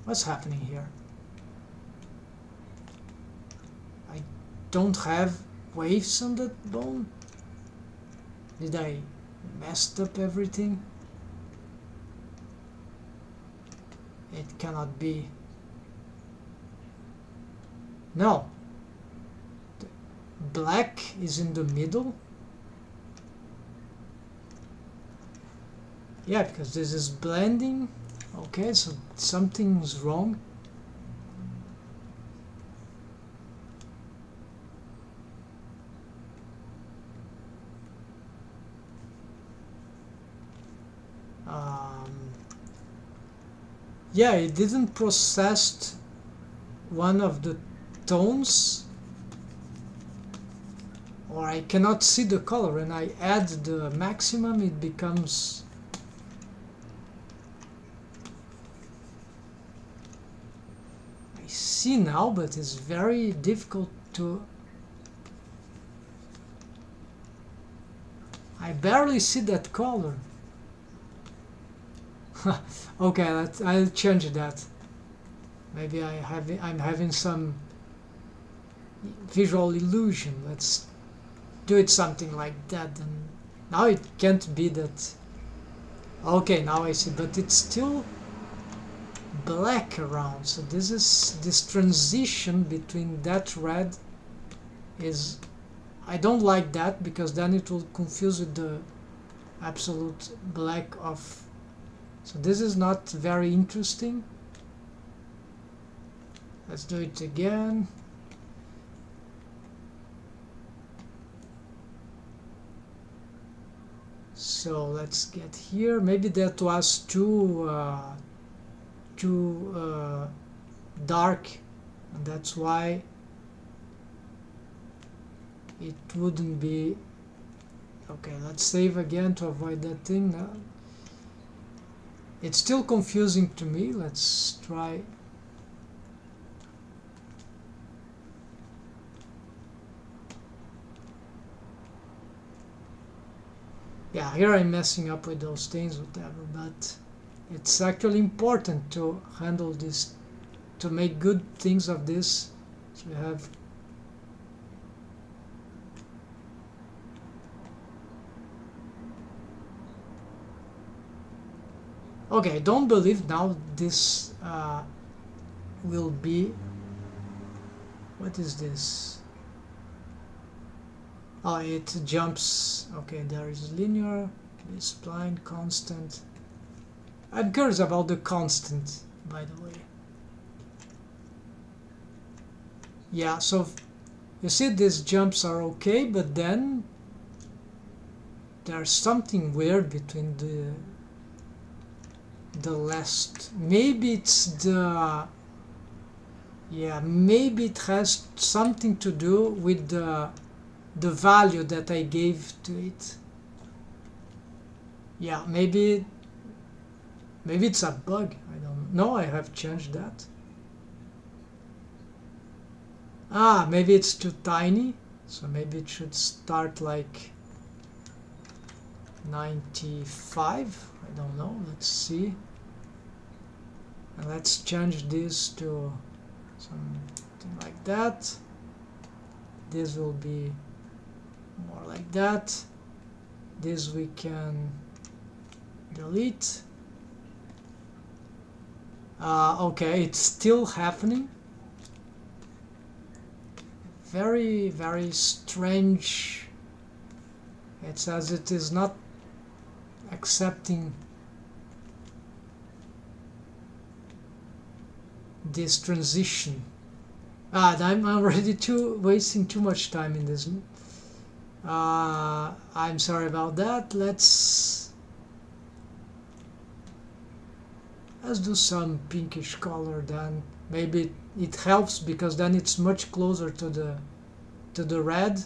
What's happening here? I don't have waves on that bone. Did I messed up everything? It cannot be. No. The black is in the middle. Yeah, because this is blending. Okay, so something's wrong. Yeah, it didn't process one of the tones, or I cannot see the color. When I add the maximum, it becomes... I see now, but it's very difficult to... I barely see that color. Okay, I'll change that. Maybe I'm having some visual illusion. Let's do it something like that. And now it can't be that. Okay, now I see, but it's still black around. So this transition between that red is... I don't like that, because then it will confuse with the absolute black of... So this is not very interesting. Let's do it again. So let's get here. Maybe that was too dark, and that's why it wouldn't be... Okay, let's save again to avoid that thing now. It's still confusing to me. Let's try. Yeah, here I'm messing up with those things, whatever, but it's actually important to handle this, to make good things of this. So we have... Okay, I don't believe now this will be... What is this? Oh, it jumps. Okay, there is linear, spline, constant. I'm curious about the constant, by the way. Yeah, so you see these jumps are okay, but then there's something weird between the last. Maybe it's the, yeah, maybe it has something to do with the value that I gave to it. Yeah, maybe it's a bug. I don't know. I have changed that. Ah, maybe it's too tiny, so maybe it should start like 95. I don't know. Let's see. And let's change this to something like that. This will be more like that. This we can delete. Okay, it's still happening. Very, very strange. It says it is not accepting this transition. I'm already wasting too much time in this. I'm sorry about that. Let's do some pinkish color then. Maybe it helps because then it's much closer to the red.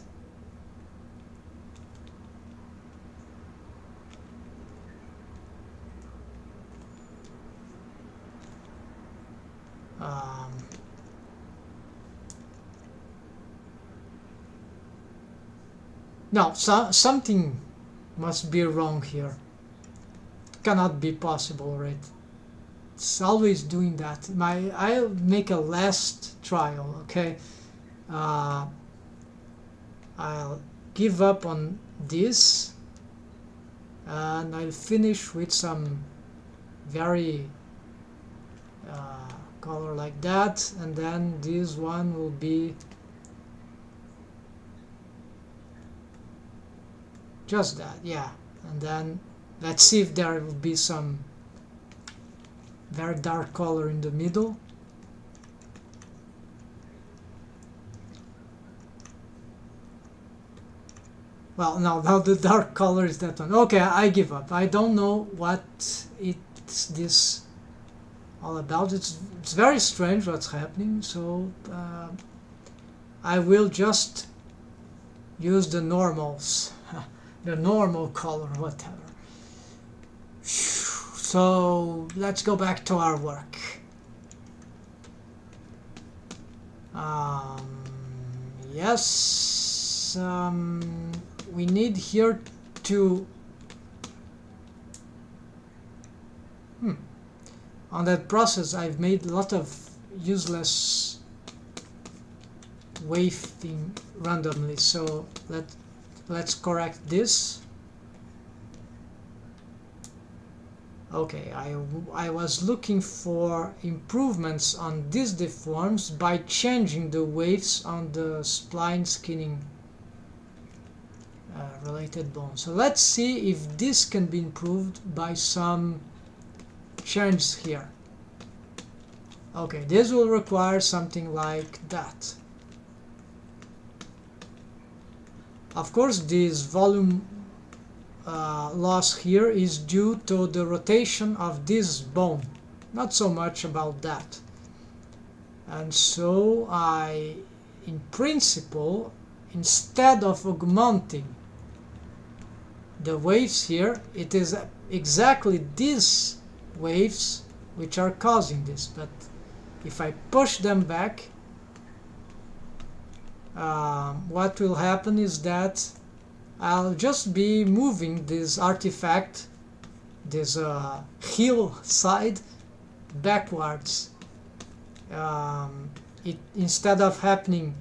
No, something must be wrong here. It cannot be possible, right? It's always doing that. I'll make a last trial, okay? I'll give up on this, and I'll finish with some very color like that, and then this one will be just that, yeah. And then let's see if there will be some very dark color in the middle. Well, now the dark color is that one. Okay, I give up. I don't know what it's this all about. It's very strange what's happening. So I will just use the normals, the normal color, whatever. So let's go back to our work. Yes, we need here to on that process I've made a lot of useless wave thing randomly, so let's correct this. Okay, I was looking for improvements on these deforms by changing the waves on the spline skinning related bone. So let's see if this can be improved by some changes here. Okay, this will require something like that. Of course, this volume loss here is due to the rotation of this bone, not so much about that. And so in principle, instead of augmenting the waves here, it is exactly these waves which are causing this. But if I push them back, what will happen is that I'll just be moving this artifact, this hill side, backwards. Instead of happening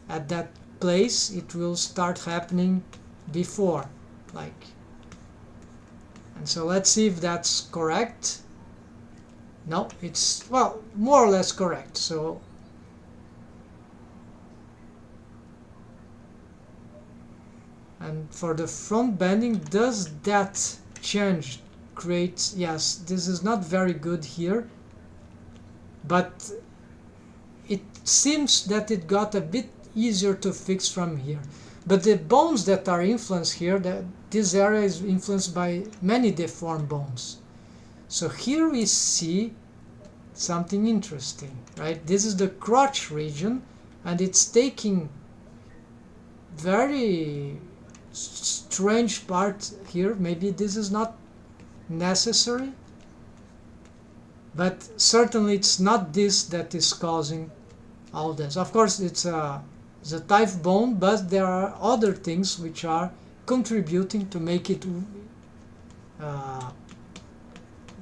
at that place, it will start happening before, like. And so let's see if that's correct. No, it's, well, more or less correct. So And for the front bending, does that change create? Yes, this is not very good here, but it seems that it got a bit easier to fix from here. But the bones that are influenced here, this area is influenced by many deformed bones. So here we see something interesting, right? This is the crotch region, and it's taking very strange part here. Maybe this is not necessary, but certainly it's not this that is causing all this. Of course, it's a type bone, but there are other things which are contributing to make it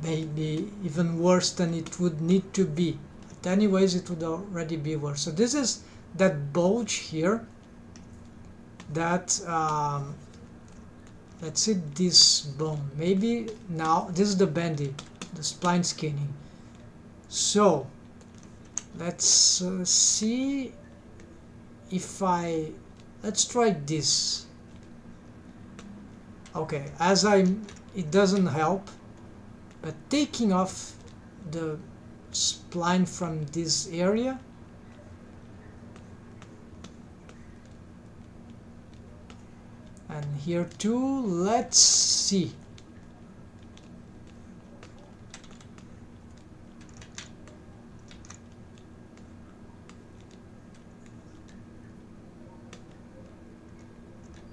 maybe even worse than it would need to be. But anyways, it would already be worse. So this is that bulge here that let's see this bone. Maybe now this is the bendy, the spline skinning. So let's see if let's try this. Okay, it doesn't help, but taking off the spline from this area, and here too, let's see.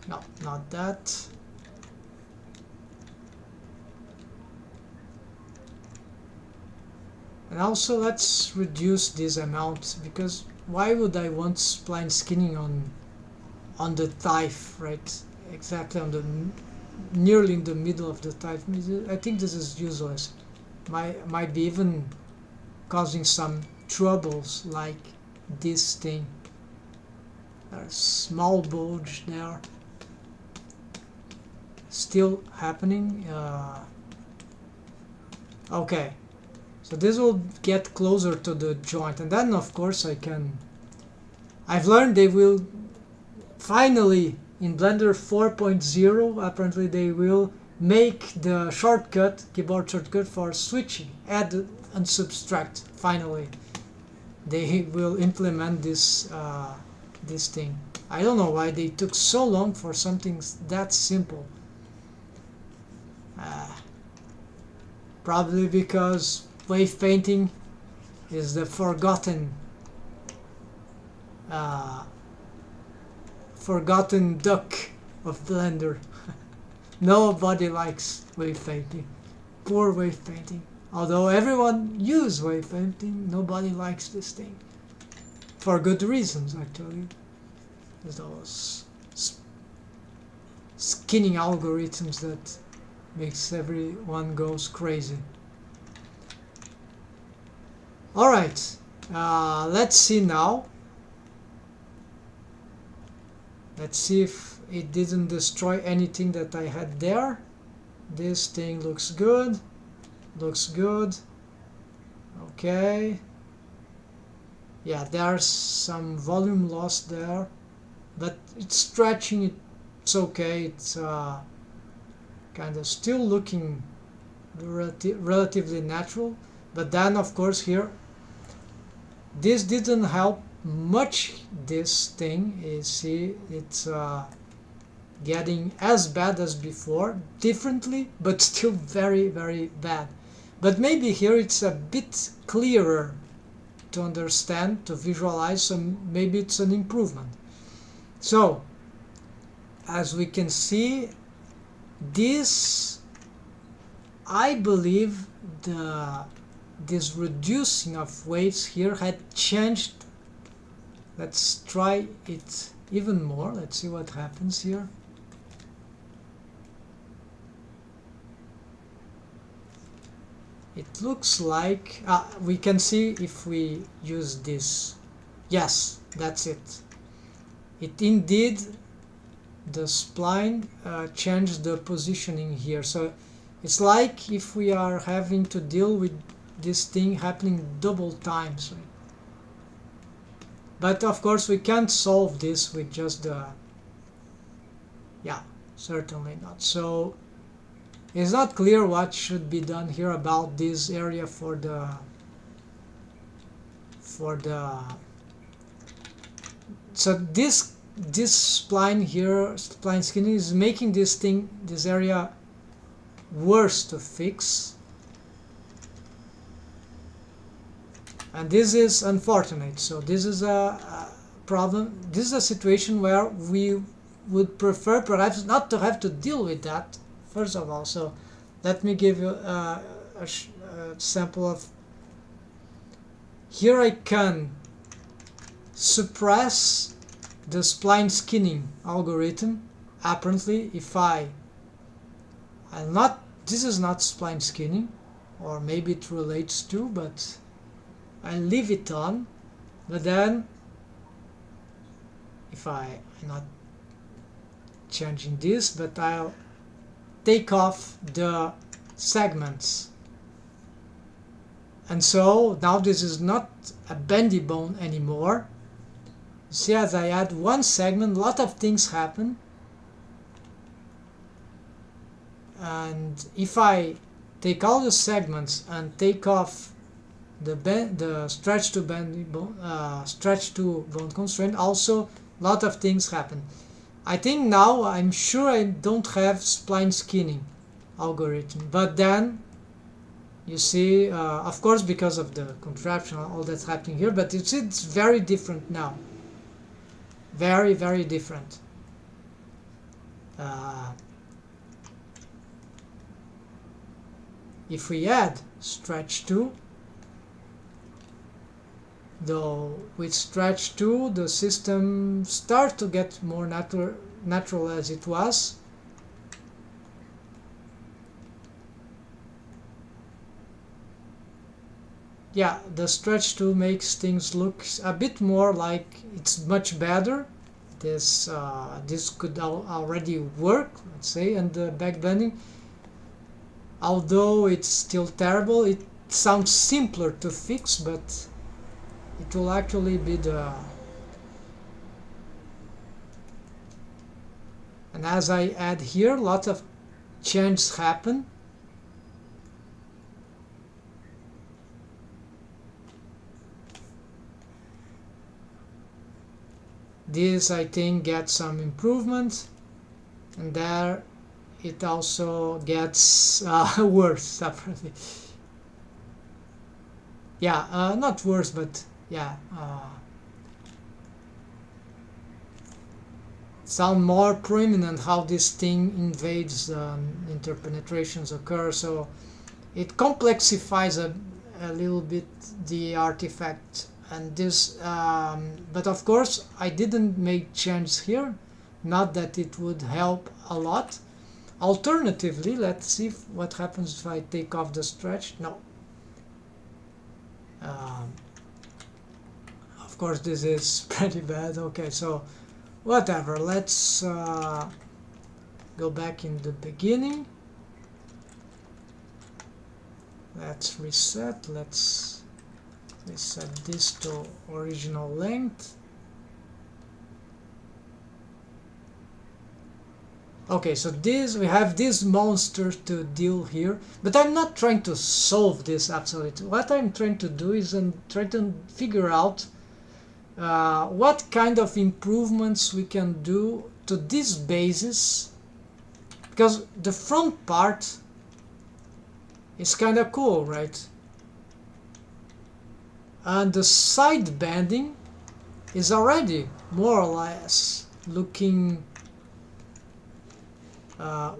No, not that. And also let's reduce this amount, because why would I want spline skinning on the thigh, right? Exactly on the nearly in the middle of the thigh. I think this is useless. Might be even causing some troubles like this thing. There's a small bulge there. Still happening. Okay, so this will get closer to the joint, and then of course I've learned they will finally in Blender 4.0 apparently they will make the shortcut, keyboard shortcut for switching, add and subtract. Finally they will implement this this thing. I don't know why they took so long for something that simple. Probably because wave painting is the forgotten duck of Blender. Nobody likes wave painting. Poor wave painting. Although everyone uses wave painting, nobody likes this thing. For good reasons, actually. Those skinning algorithms that makes everyone goes crazy. Alright, let's see now. Let's see if it didn't destroy anything that I had there. This thing looks good. Looks good. Okay. Yeah, there's some volume loss there, but it's stretching. It's okay. It's kind of still looking relatively natural. But then, of course, here, this didn't help much. This thing, you see, it's getting as bad as before, differently, but still very, very bad. But maybe here it's a bit clearer to understand, to visualize, so maybe it's an improvement. So, as we can see, this, I believe, this reducing of waves here had changed. Let's try it even more. Let's see what happens here. It looks like we can see if we use this. Yes, that's it. It indeed, the spline changed the positioning here. So it's like if we are having to deal with this thing happening double times. Right? But of course we can't solve this with just Yeah, certainly not. So it's not clear what should be done here about this area for the so this spline here, spline skinning, is making this area worse to fix, and this is unfortunate. So this is a problem. This is a situation where we would prefer perhaps not to have to deal with that first of all. So let me give you a sample of, here I can suppress the spline skinning algorithm. Apparently, if I'm not, this is not spline skinning, or maybe it relates to, but I leave it on. But then if I'm not changing this, but I'll take off the segments, and so now this is not a bendy bone anymore. See, as I add one segment, a lot of things happen. And if I take all the segments and take off the stretch to bendy bone, stretch to bone constraint, also a lot of things happen. I think now I'm sure I don't have spline skinning algorithm, but then you see, of course, because of the contraption, all that's happening here, but it's very different now. Very, very different. If we add stretch 2, though with stretch 2 the system starts to get more natural as it was. Yeah, the stretch 2 makes things look a bit more like it's much better. This could already work, let's say, and the backbending, although it's still terrible, it sounds simpler to fix, but it will actually be the... And as I add here, a lot of changes happen. This, I think, gets some improvement, and there it also gets worse separately. Yeah, not worse, but yeah, sound more prominent how this thing invades interpenetrations occur. So it complexifies a little bit the artifact. And this, but of course I didn't make changes here, not that it would help a lot. Alternatively, let's see what happens if I take off the stretch. No. Of course this is pretty bad. Okay, so whatever, let's go back in the beginning. Let's reset, let's set this to original length. Okay, so we have this monster to deal here, but I'm not trying to solve this absolutely. What I'm trying to do is try to figure out what kind of improvements we can do to this basis, because the front part is kind of cool, right? And the side bending is already more or less looking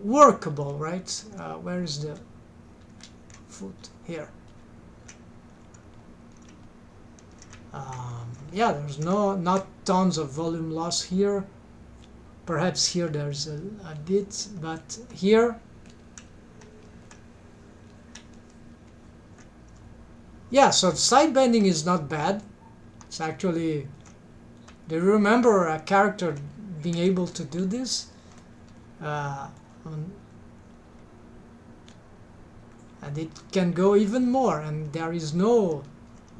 workable, right? Where is the foot? Here. Yeah, there's not tons of volume loss here. Perhaps here there's a bit, but here, yeah, so side bending is not bad. It's actually, do you remember a character being able to do this? And it can go even more, and there is no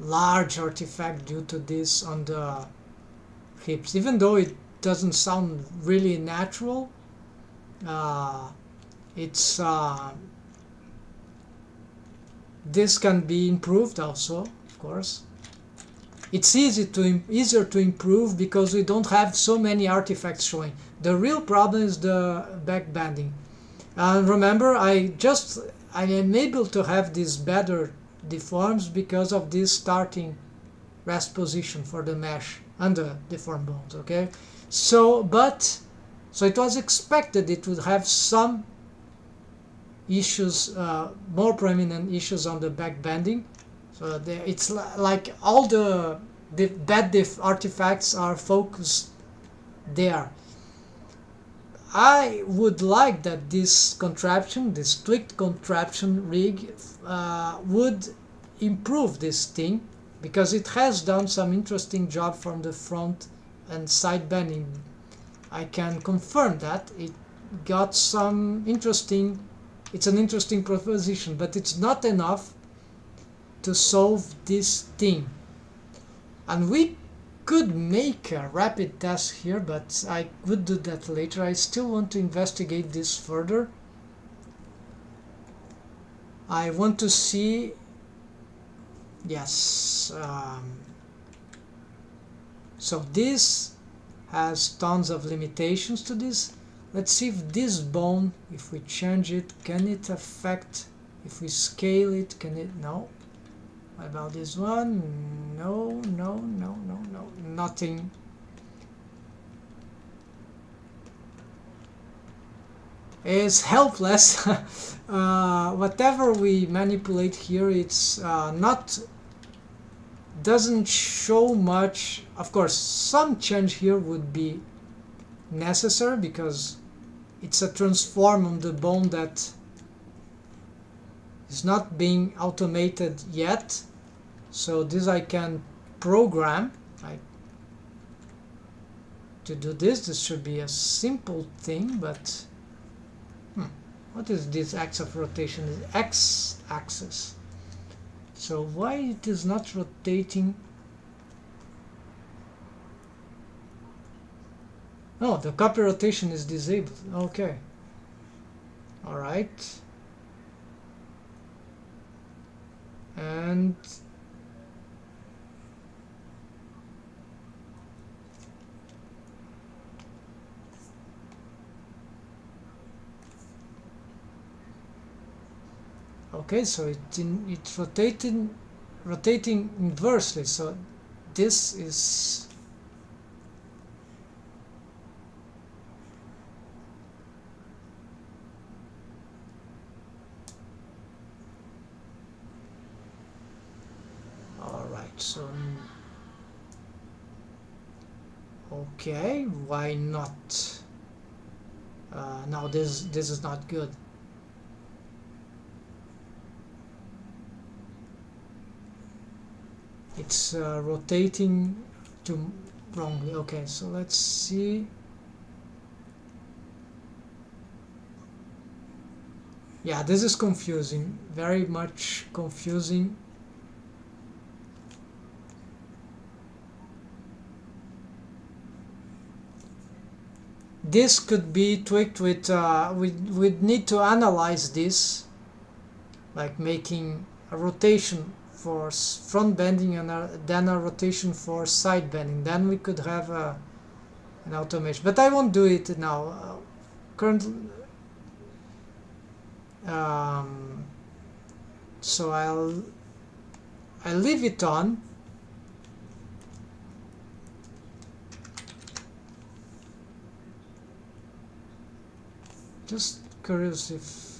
large artifact due to this on the hips, even though it doesn't sound really natural. it's this can be improved also, of course. It's easier to improve because we don't have so many artifacts showing. The real problem is the backbending. And remember, I am able to have these better deforms because of this starting rest position for the mesh and the deformed bones. Okay, so it was expected it would have some issues, more prominent issues on the backbending. So it's like all the bad artifacts are focused there. I would like that this contraption, this tweaked contraption rig, would improve this thing, because it has done some interesting job from the front and side bending. I can confirm that it got some interesting, it's an interesting proposition, but it's not enough to solve this thing. And we could make a rapid test here, but I would do that later. I still want to investigate this further. I want to see, yes, so this has tons of limitations to this. Let's see if this bone, if we change it, can it affect, if we scale it, can it, no. What about this one? No, nothing. It's helpless. Whatever we manipulate here, it's doesn't show much. Of course, some change here would be necessary because it's a transform on the bone that is not being automated yet. So this I can program to do this. This should be a simple thing, but what is this axis of rotation? Is x-axis. So why it is not rotating? Oh, the copy rotation is disabled. Okay. All right. And okay, so it's rotating inversely. So this is all right. So okay, why not? Now this is not good. It's rotating to wrongly. Okay, so let's see. Yeah, this is confusing, very much confusing. This could be tweaked with, we'd need to analyze this, like making a rotation for front bending and then a rotation for side bending. Then we could have an automation, but I won't do it now. Currently, so I'll leave it on. Just curious if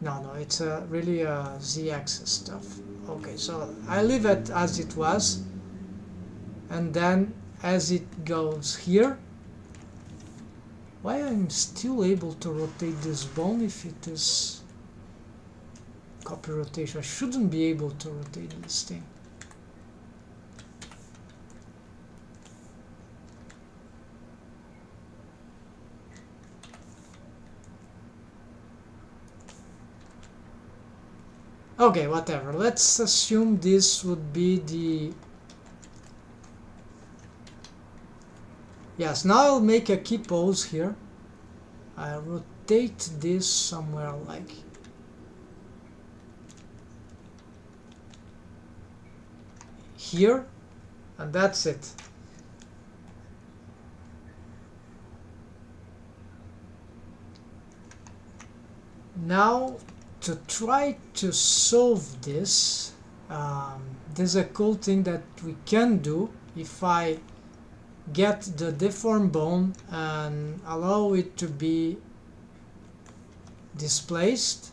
no, it's really z-axis stuff. Okay, so I leave it as it was, and then as it goes here. Why I'm still able to rotate this bone if it is copy rotation? I shouldn't be able to rotate this thing. Okay, whatever. Let's assume this would be the... Yes, now I'll make a key pose here. I'll rotate this somewhere like here, and that's it. Now to try to solve this, there's a cool thing that we can do. If I get the deformed bone and allow it to be displaced,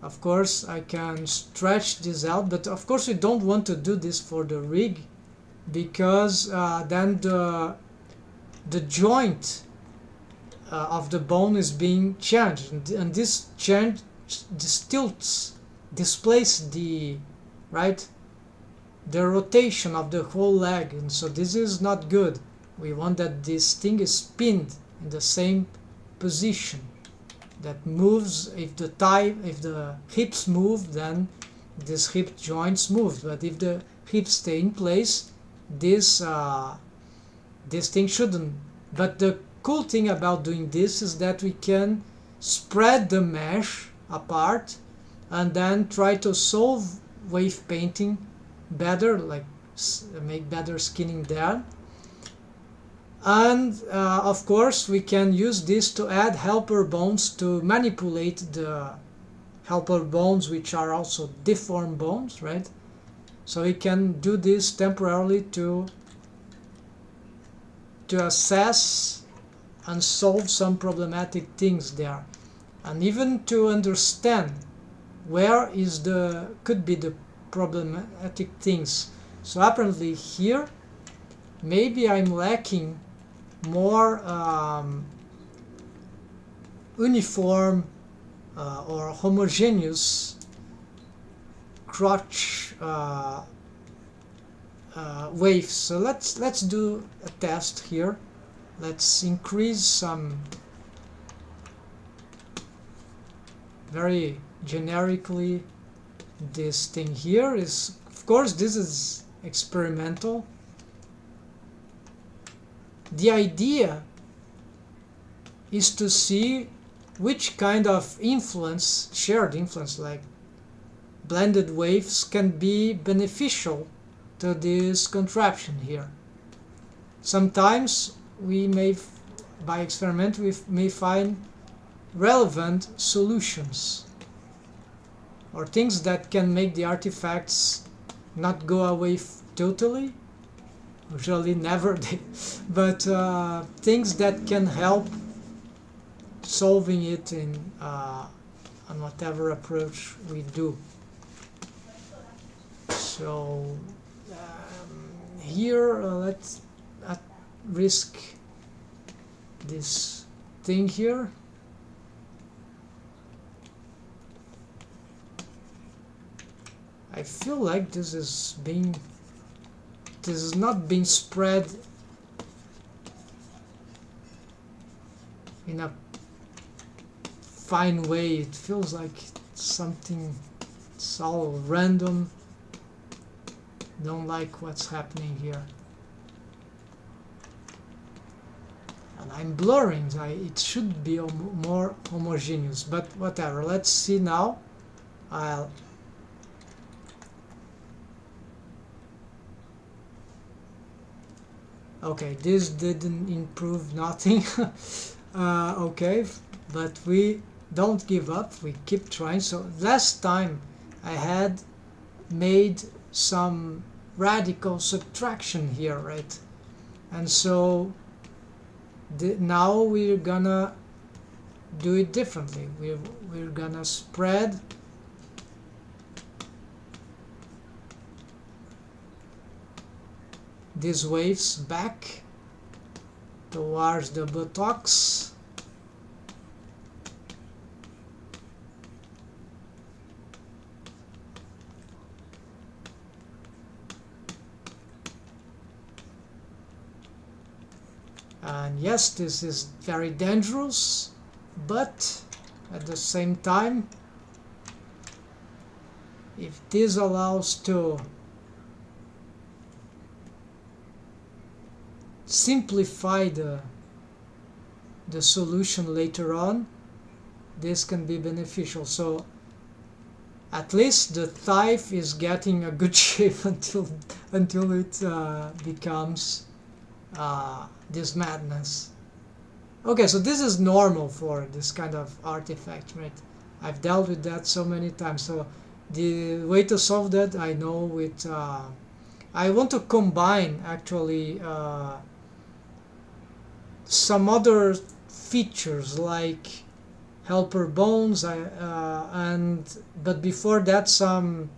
of course I can stretch this out, but of course we don't want to do this for the rig, because then the joint of the bone is being changed, and this change displaces the rotation of the whole leg, and so this is not good. We want that this thing is pinned in the same position, that moves. If the hips move, then this hip joints move, but if the hips stay in place, this thing shouldn't. But the cool thing about doing this is that we can spread the mesh apart and then try to solve wave painting better, like make better skinning there. And of course we can use this to add helper bones to manipulate the helper bones, which are also deformed bones, right? So we can do this temporarily to assess and solve some problematic things there, and even to understand where could be the problematic things. So apparently here maybe I'm lacking more uniform or homogeneous crotch waves. So let's do a test here. Let's increase some very generically. This thing here is, of course, this is experimental. The idea is to see which kind of influence, shared influence, like blended waves, can be beneficial to this contraption here. Sometimes we may, by experiment, we may find relevant solutions, or things that can make the artifacts not go away totally, usually never, but things that can help solving it on whatever approach we do. So here let's risk this thing here. I feel like this is not being spread in a fine way. It feels like something, it's all random. Don't like what's happening here. And I'm blurring. It should be more homogeneous, but whatever. Let's see now. Okay, this didn't improve nothing. Okay, but we don't give up. We keep trying. So last time I had made some radical subtraction here, right? And so now we're gonna do it differently. We're gonna spread these waves back towards the buttocks, and yes, this is very dangerous, but at the same time, if this allows to simplify the solution later on, this can be beneficial. So at least the thief is getting a good shape until it becomes this madness. Okay, so this is normal for this kind of artifact, right? I've dealt with that so many times. So the way to solve that, I know with I want to combine actually some other features like helper bones, but before that some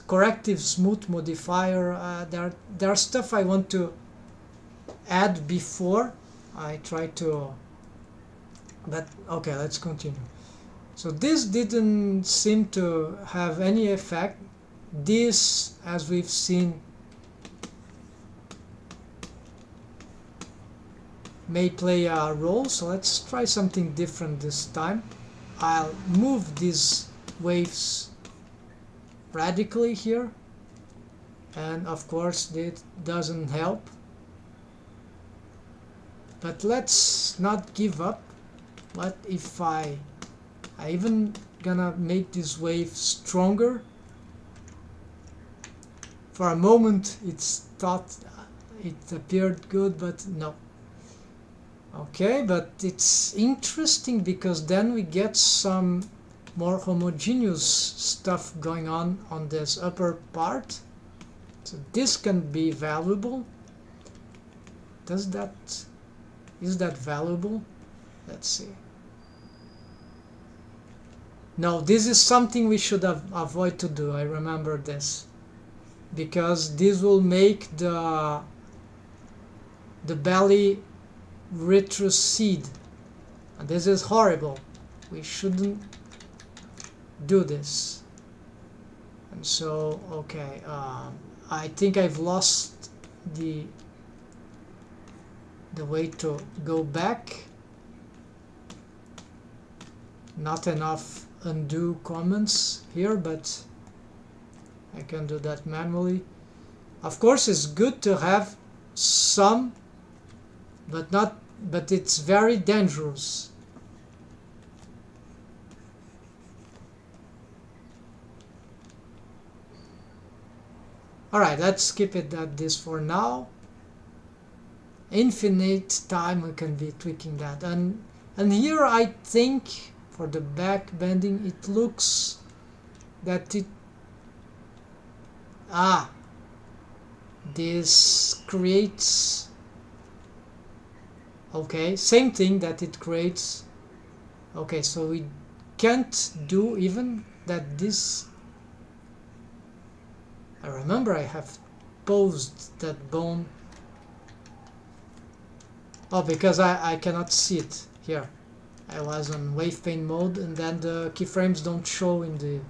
corrective smooth modifier. There are stuff I want to add before I try to, but okay, let's continue. So this didn't seem to have any effect. This, as we've seen, may play a role, so let's try something different this time. I'll move these waves radically here, and of course it doesn't help, but let's not give up. What if I even gonna make this wave stronger? For a moment it appeared good, but no. Okay, but it's interesting because then we get some more homogeneous stuff going on this upper part. So this can be valuable. Is that valuable? Let's see. No, this is something we should avoid to do. I remember this, because this will make the belly retrocede, and this is horrible. We shouldn't do this. And so, okay, I think I've lost the way to go back. Not enough undo comments here, but I can do that manually. Of course, it's good to have some, but it's very dangerous. Alright, let's keep it at this for now. Infinite time we can be tweaking that. And here I think for the back bending it looks that this creates, okay, same thing that it creates. Okay, so we can't do even that. This, I remember I have paused that bone. Oh, because I cannot see it here. I was on wave pane mode, and then the keyframes don't show in the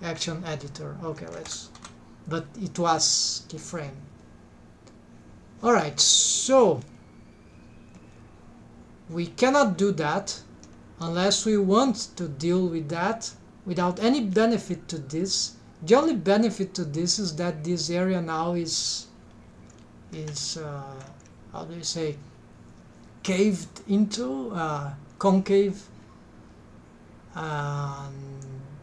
action editor. Okay, but it was keyframe. Alright, so we cannot do that unless we want to deal with that without any benefit to this. The only benefit to this is that this area now is how do you say, caved into, concave.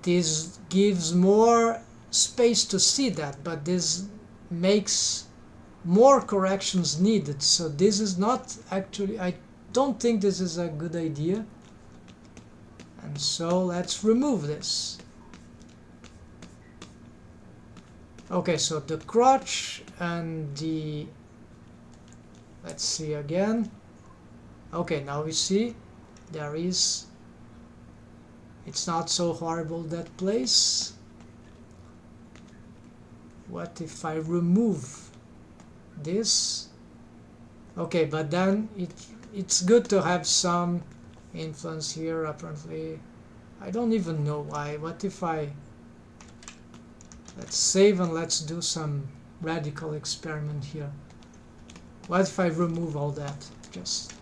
This gives more space to see that, but this makes more corrections needed. So this is not actually, I don't think this is a good idea. And so let's remove this. Okay, so the crotch and the, let's see again. Okay, now we see there is, it's not so horrible, that place. What if I remove this? Okay, but then it's good to have some influence here, apparently. I don't even know why. What if let's save and let's do some radical experiment here. What if I remove all that? Just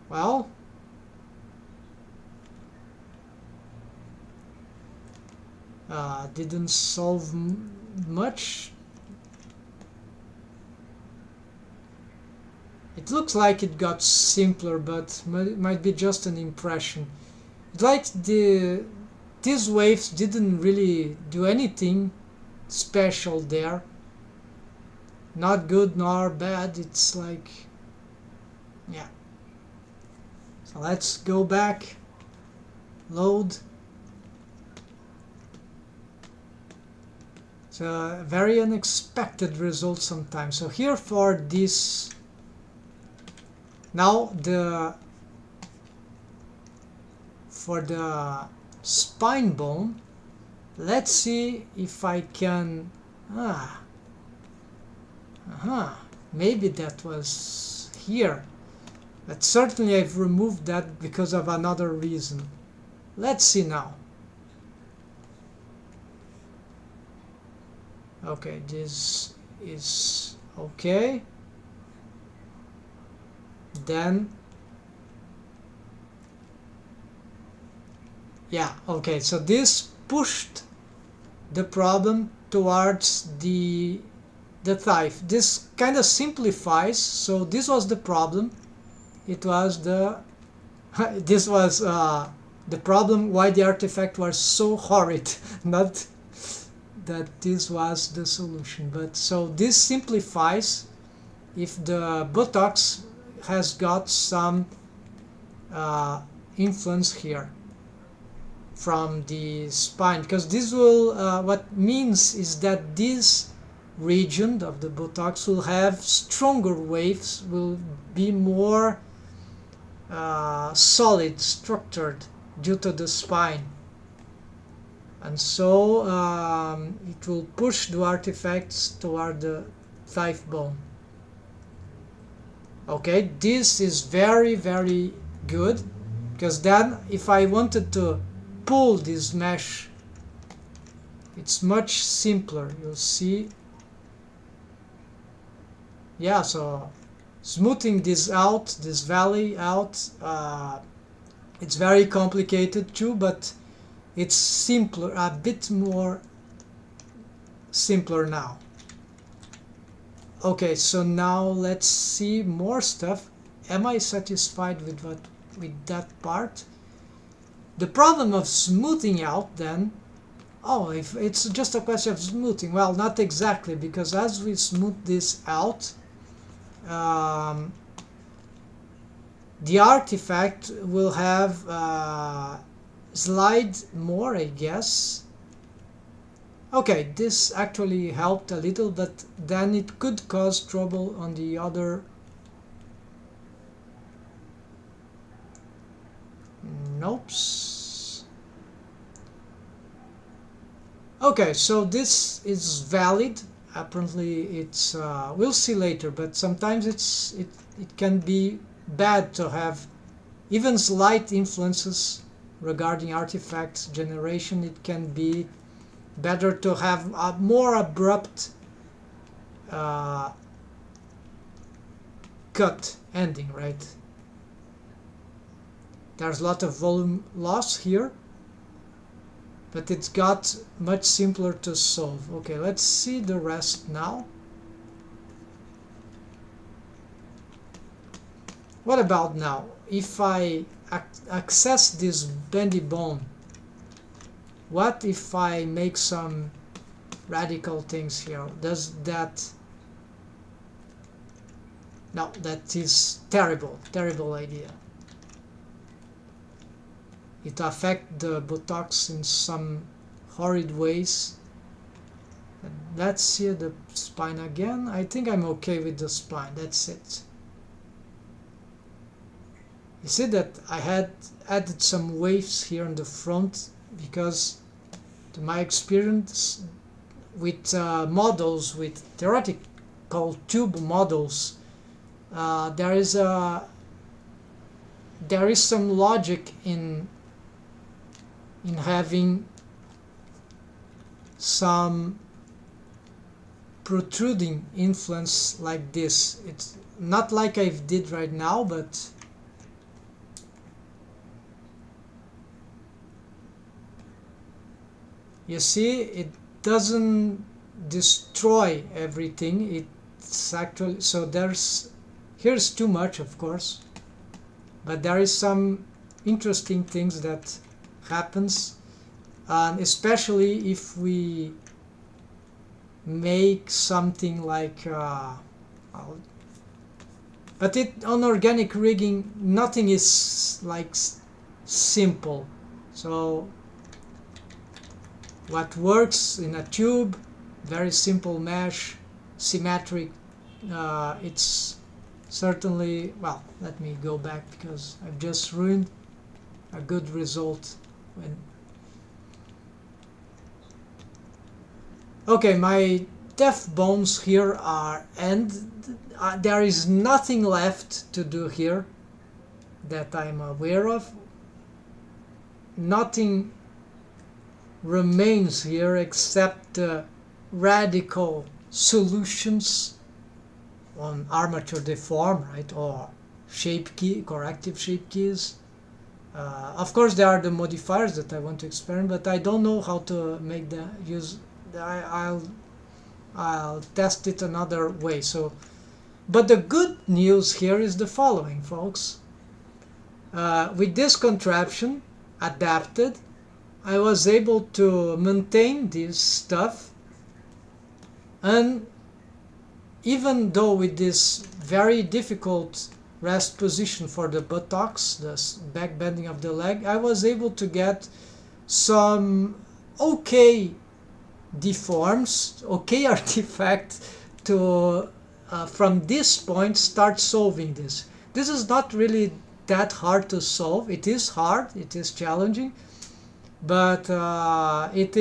well, didn't solve much. It looks like it got simpler, but might be just an impression. It's like these waves didn't really do anything special there. Not good nor bad. It's like, yeah. So let's go back, load. It's a very unexpected result sometimes. So here for this, now for the spine bone, let's see if I can, maybe that was here, but certainly I've removed that because of another reason. Let's see now. Okay, this is okay. Then, yeah, okay, so this pushed the problem towards the thigh. This kind of simplifies. So this was the problem. It was the this was the problem why the artifact was so horrid. Not that this was the solution, but so this simplifies if the buttocks has got some influence here from the spine, because this will what means is that this region of the buttocks will have stronger waves, will be more solid, structured due to the spine, and so it will push the artifacts toward the thigh bone. Okay, this is very, very good, because then if I wanted to pull this mesh, it's much simpler. You'll see. Yeah, so smoothing this out, this valley out, it's very complicated too, but it's simpler, a bit more simpler now. Okay, so now let's see more stuff. Am I satisfied with that part? The problem of smoothing out then, if it's just a question of smoothing, well, not exactly, because as we smooth this out, the artifact will have slide more, I guess. Okay, this actually helped a little, but then it could cause trouble on the other. Nope. Okay, so this is valid. Apparently it's we'll see later, but sometimes it can be bad to have even slight influences regarding artifacts generation. It can be better to have a more abrupt cut ending, right? There's a lot of volume loss here, but it's got much simpler to solve. Okay, let's see the rest now. What about now? If I access this bendy bone, what if I make some radical things here? Does that... No, that is terrible, terrible idea. It affects the buttocks in some horrid ways. And let's see the spine again. I think I'm okay with the spine. That's it. You see that I had added some waves here in the front because, to my experience with models, with theoretical tube models, there is some logic in having some protruding influence like this. It's not like I did right now, but You see, it doesn't destroy everything. It's actually, so here's too much, of course, but there is some interesting things that happens, and especially if we make something like but on organic rigging nothing is like simple. So what works in a tube, very simple mesh, symmetric, it's certainly, well, let me go back because I've just ruined a good result. Okay, my depth bones here are, and there is nothing left to do here that I'm aware of. Nothing remains here except radical solutions on armature deform, right, or shape key, corrective shape keys. Of course, there are the modifiers that I want to experiment, but I don't know how to make the use. I'll test it another way. So, but the good news here is the following, folks. With this contraption adapted, I was able to maintain this stuff, and even though with this very difficult rest position for the buttocks, the back bending of the leg, I was able to get some okay deforms, okay artifact to from this point start solving this. This is not really that hard to solve. It is hard, it is challenging, but it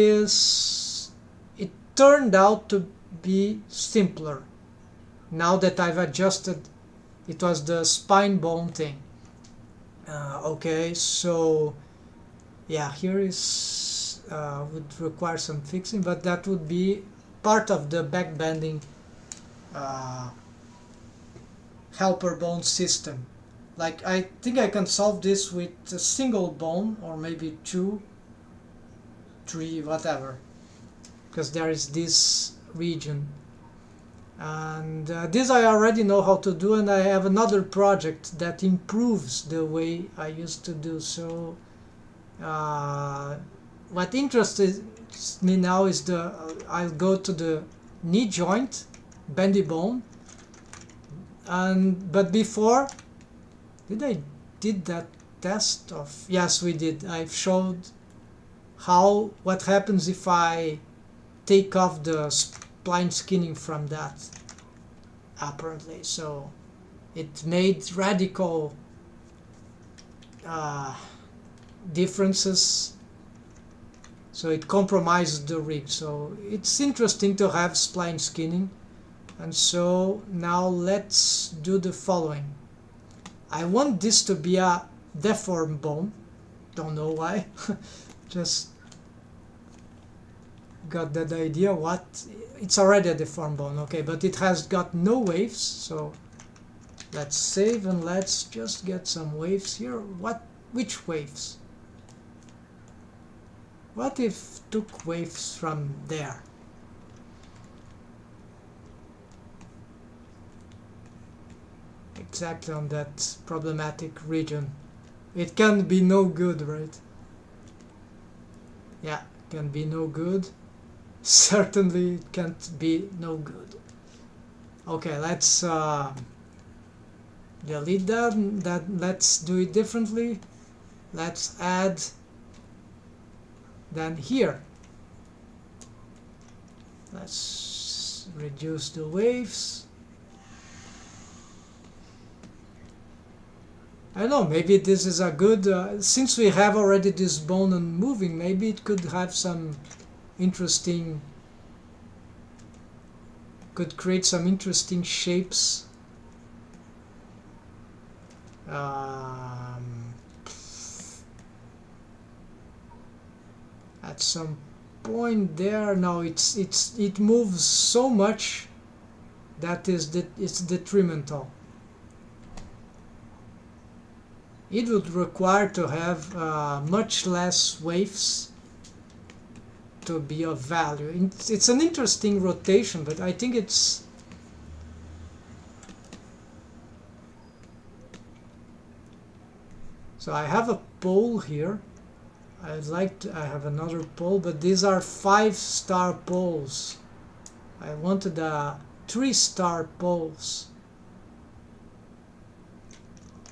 turned out to be simpler now that I've adjusted. It was the spine bone thing. Okay, so yeah, here is would require some fixing, but that would be part of the back bending helper bone system. Like, I think I can solve this with a single bone, or maybe 2, 3, whatever, because there is this region, and this I already know how to do, and I have another project that improves the way I used to do. So what interests me now is I'll go to the knee joint, bendy bone, but before, did that test of, yes, we did. I've showed what happens if I take off the spline skinning from that, apparently. So it made radical differences, so it compromised the rig. So it's interesting to have spline skinning. And so now let's do the following. I want this to be a deformed bone, don't know why. Just got that idea. What, it's already a deformed bone, okay, but it has got no waves. So let's save and let's just get some waves here. Which waves? What if took waves from there? Exactly on that problematic region. It can be no good, right? Yeah, can be no good. Certainly it can't be no good. Okay, let's delete that. Let's do it differently. Let's add then here. Let's reduce the waves. I don't know, maybe this is a good, since we have already this bone and moving, maybe it could have some interesting, could create some interesting shapes. At some point there, now it moves so much that it's detrimental. It would require to have much less waves to be of value. It's an interesting rotation, but I think it's... So I have a pole here. I have another pole, but these are 5-star poles. I wanted 3-star poles.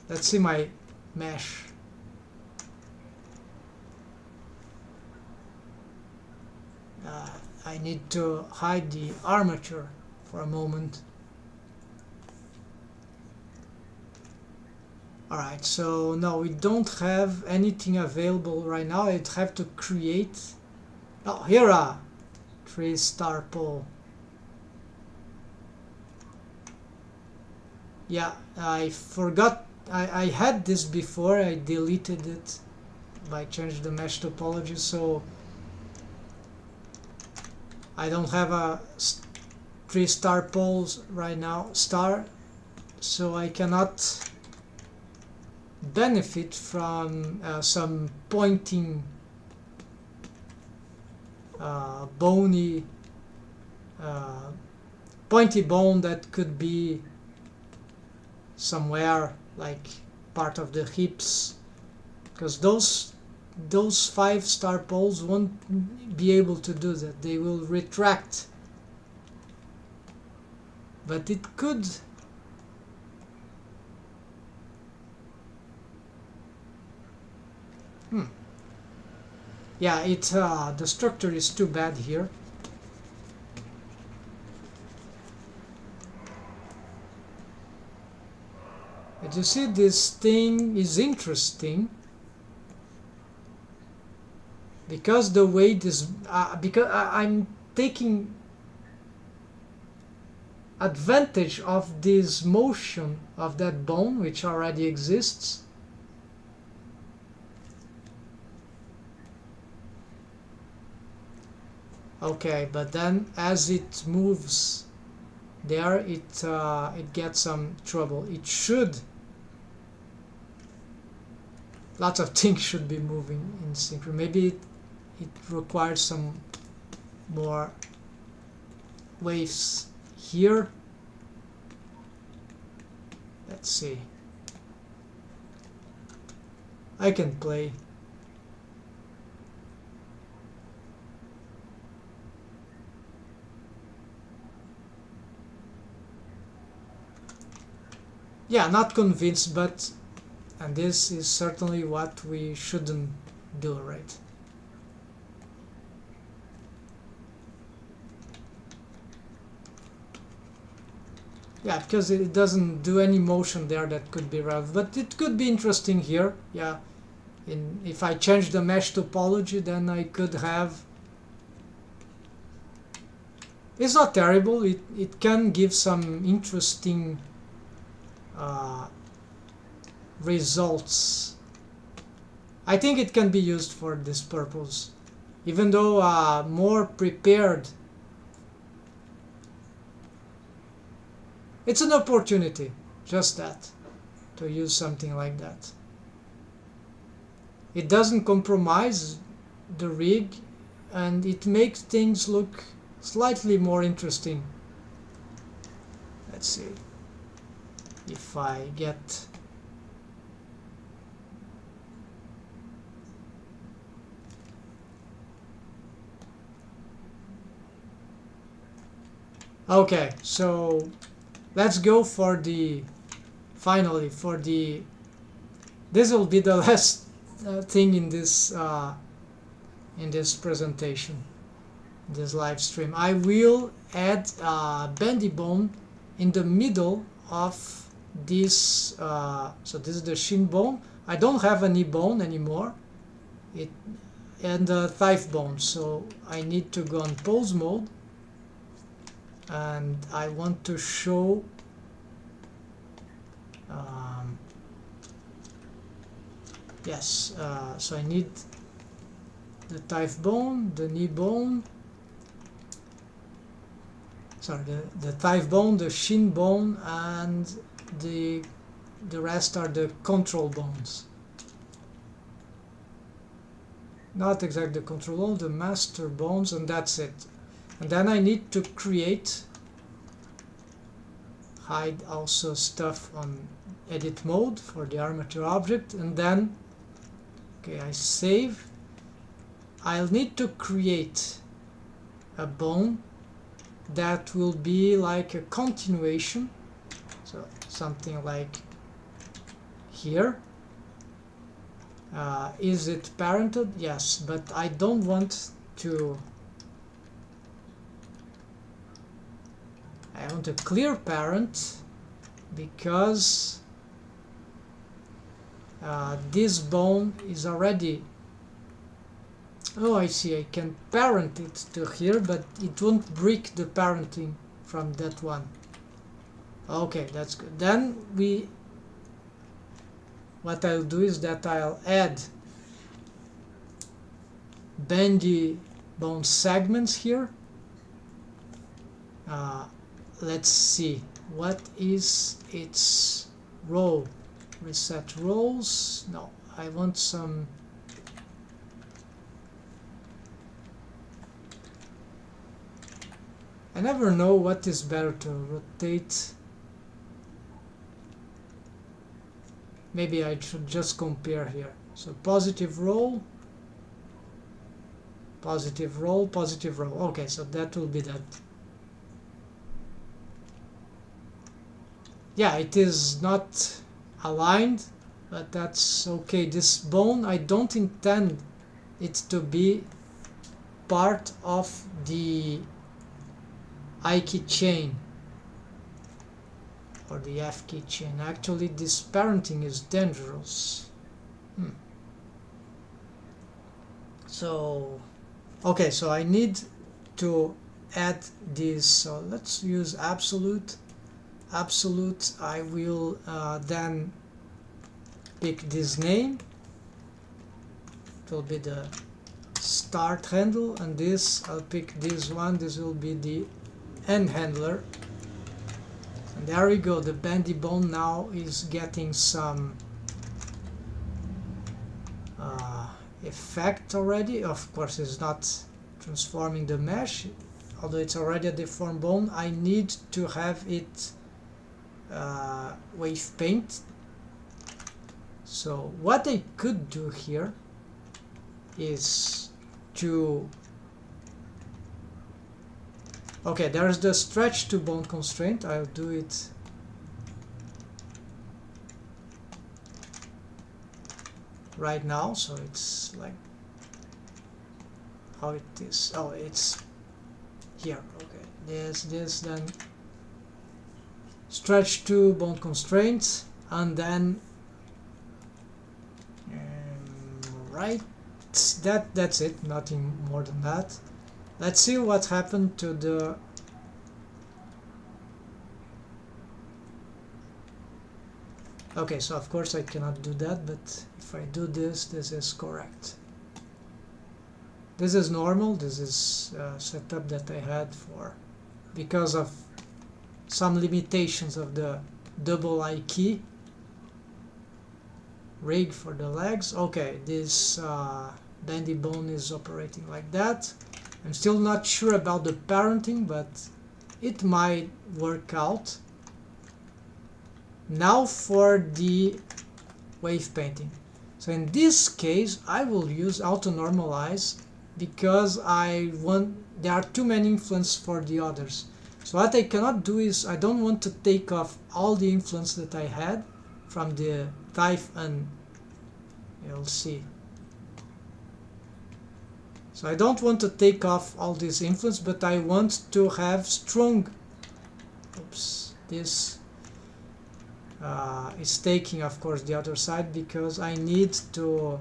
Let's see my mesh. I need to hide the armature for a moment. Alright, so no, we don't have anything available right now. I'd have to create... Oh, here are 3-star pole. Yeah, I forgot. I had this before. I deleted it by changing the mesh topology, so I don't have a 3-star poles right now, so I cannot benefit from some pointing bony pointy bone that could be somewhere like part of the hips, because those 5-star poles won't be able to do that. They will retract, but it could. Yeah, the structure is too bad here. But you see, this thing is interesting because the way this because I'm taking advantage of this motion of that bone which already exists. Okay, but then as it moves there, it gets some trouble. It should... Lots of things should be moving in synchro. Maybe it requires some more waves here. Let's see. I can play. Yeah, not convinced, but... And this is certainly what we shouldn't do, right? Yeah, because it doesn't do any motion there that could be relevant. But it could be interesting here. Yeah, if I change the mesh topology, then I could have... It's not terrible. It can give some interesting results. I think it can be used for this purpose, even though more prepared. It's an opportunity, just that, to use something like that. It doesn't compromise the rig, and it makes things look slightly more interesting. Let's see if I get... Okay, so let's go for the... Finally, for the... This will be the last thing in this presentation, this live stream. I will add a bendy bone in the middle of this. So this is the shin bone. I don't have a knee bone anymore. And the thigh bone. So I need to go on pose mode, and I want to show. Yes, so I need the thigh bone, the knee bone, sorry, the thigh bone, the shin bone, and the rest are the control bones. not exactly the control bone, the master bones, and that's it. And then I need to create, hide also stuff on edit mode for the armature object, and then okay, I save. I'll need to create a bone that will be like a continuation, so something like here. Is it parented? Yes, but I don't want to. I want a clear parent because this bone is already. Oh, I see. I can parent it to here, but it won't break the parenting from that one. Okay, that's good. Then what I'll do is that I'll add bendy bone segments here. Let's see, what is its row? Reset rows? No, I want some. I never know what is better to rotate. Maybe I should just compare here. So positive roll, positive roll, positive roll. Okay, so that will be that. Yeah, it is not aligned, but that's okay. This bone, I don't intend it to be part of the I key chain or the F key chain. Actually, this parenting is dangerous. So, okay, so I need to add this. So let's use absolute. Absolute, I will then pick this name. It will be the start handle, and this, I'll pick this one. This will be the end handler. And there we go. The bendy bone now is getting some effect already. Of course, it's not transforming the mesh, although it's already a deformed bone. I need to have it wave paint. So what I could do here is to okay, there's the stretch to bone constraint. I'll do it right now, so it's like how it is. Oh, it's here. Okay, this then stretch to bone constraints, and then right, that's it, nothing more than that. Let's see what happened to the okay, so of course I cannot do that, but if I do this, this is correct. This is normal. This is setup that I had for because of some limitations of the double I key rig for the legs. Okay, this bendy bone is operating like that. I'm still not sure about the parenting, but it might work out. Now for the wave painting. So in this case I will use auto normalize because there are too many influence for the others. So what I cannot do is I don't want to take off all the influence that I had from the type, and you'll see. So I don't want to take off all this influence, but I want to have strong. Oops, this is taking, of course, the other side because I need to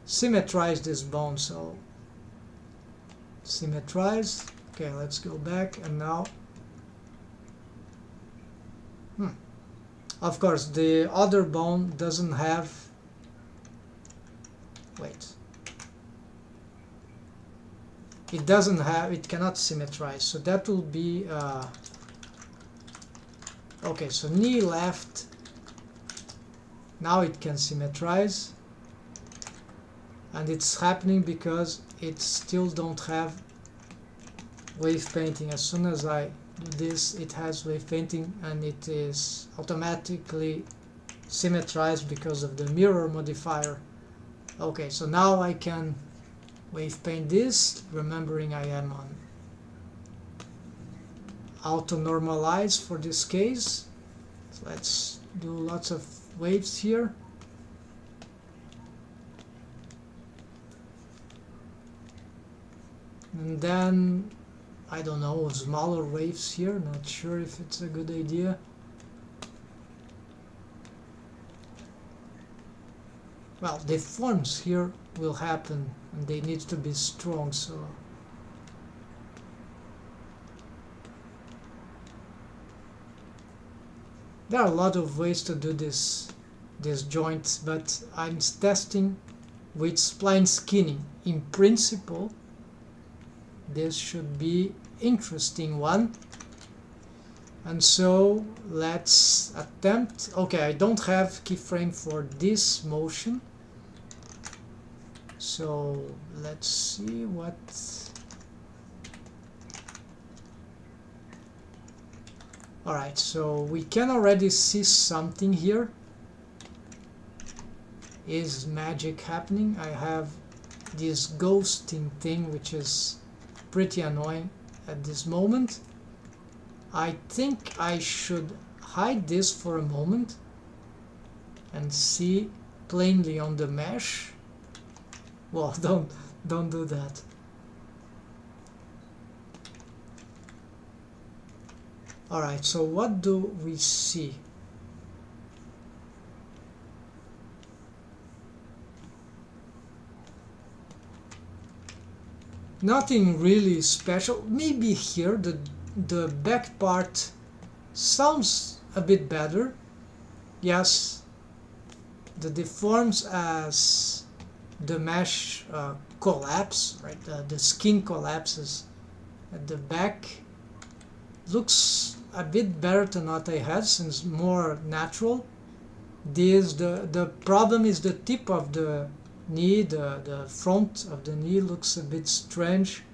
symmetrize this bone. So symmetrize. Okay, let's go back, and now of course the other bone doesn't have, wait, it doesn't have, it cannot symmetrize, so that will be okay, so knee left, now it can symmetrize, and it's happening because it still don't have wave painting. As soon as I do this, it has wave painting, and it is automatically symmetrized because of the mirror modifier. Okay, so now I can wave paint this, remembering I am on auto normalize for this case. So let's do lots of waves here. And then, I don't know, smaller waves here, not sure if it's a good idea. Well, the forms here will happen, and they need to be strong, so... There are a lot of ways to do this joints, but I'm testing with spline skinning. In principle, this should be interesting one. And so let's attempt. Okay, I don't have keyframe for this motion, so let's see what. Alright, so we can already see something here. Is magic happening? I have this ghosting thing, which is pretty annoying at this moment. I think I should hide this for a moment and see plainly on the mesh. Well, don't do that. Alright, so what do we see? Nothing really special. Maybe here the back part sounds a bit better. Yes, the deforms as the mesh collapse, right? The skin collapses at the back. Looks a bit better than what I had, since more natural. The problem is the tip of the knee, the front of the knee looks a bit strange.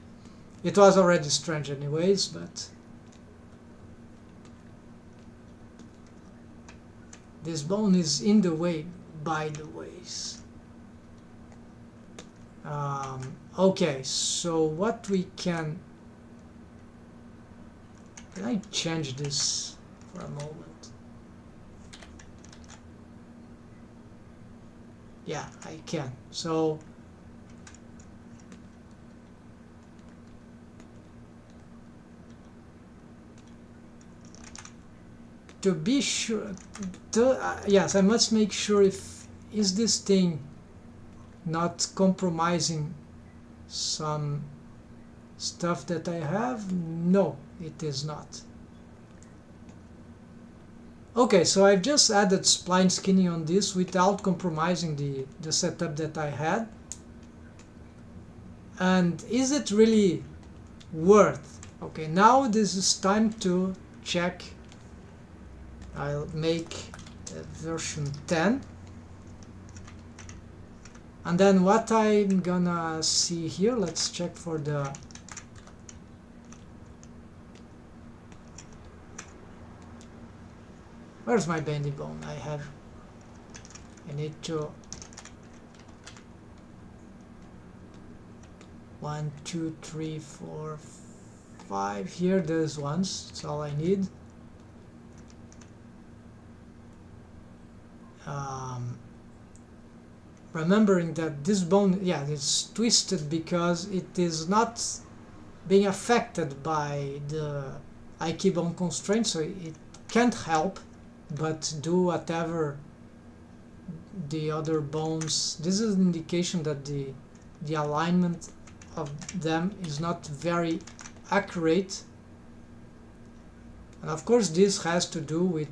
It was already strange anyways, but this bone is in the way, by the ways. Okay, so what we can I change this for a moment? Yeah, I can. So to be sure, yes, I must make sure if is this thing not compromising some stuff that I have. No, it is not. Okay, so I've just added spline skinning on this without compromising the setup that I had. And is it really worth? Okay, now this is time to check. I'll make version 10. And then what I'm gonna see here, let's check for the where's my bendy bone? I need to 1, 2, 3, 4, 5 here. There's ones, that's all I need. Remembering that this bone, yeah, it's twisted because it is not being affected by the IK bone constraint, so it can't help but do whatever the other bones. This is an indication that the alignment of them is not very accurate, and of course this has to do with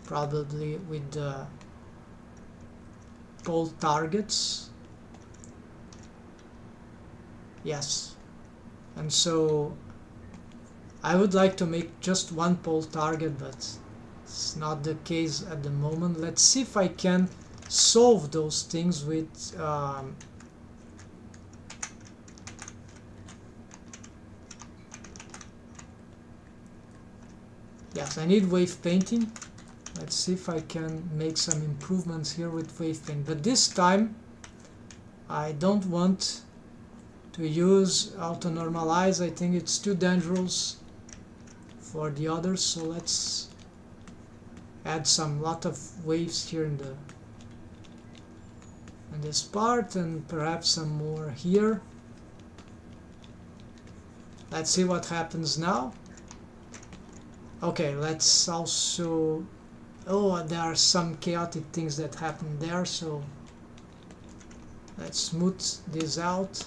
probably with the pole targets. Yes, and so I would like to make just one pole target, but it's not the case at the moment. Let's see if I can solve those things with yes, I need wave painting. Let's see if I can make some improvements here with wave painting, but this time I don't want to use auto normalize. I think it's too dangerous for the others, so let's add some lot of waves here in this part, and perhaps some more here. Let's see what happens now. Okay, let's also, oh, there are some chaotic things that happen there, so let's smooth this out.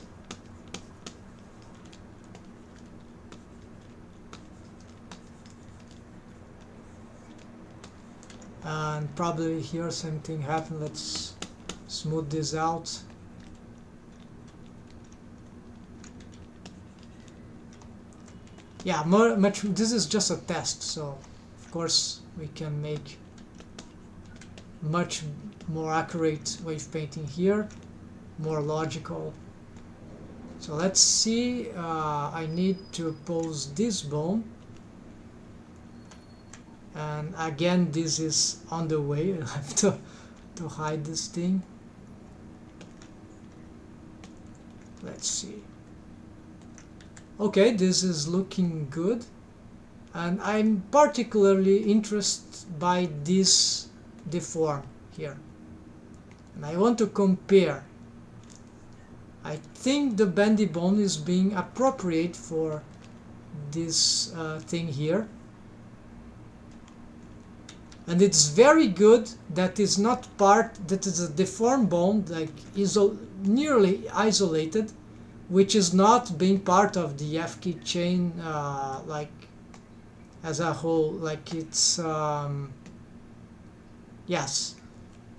And probably here same thing happened. Let's smooth this out. Yeah, much. This is just a test, so of course we can make much more accurate wave painting here, more logical. So let's see. I need to pose this bone, and again this is on the way. I have to hide this thing. Let's see. Okay, this is looking good, and I'm particularly interested by this deform here, and I want to compare. I think the bendy bone is being appropriate for this thing here, and it's very good that is not part, that is a deformed bone, like nearly isolated, which is not being part of the F-key chain like as a whole. Like it's yes,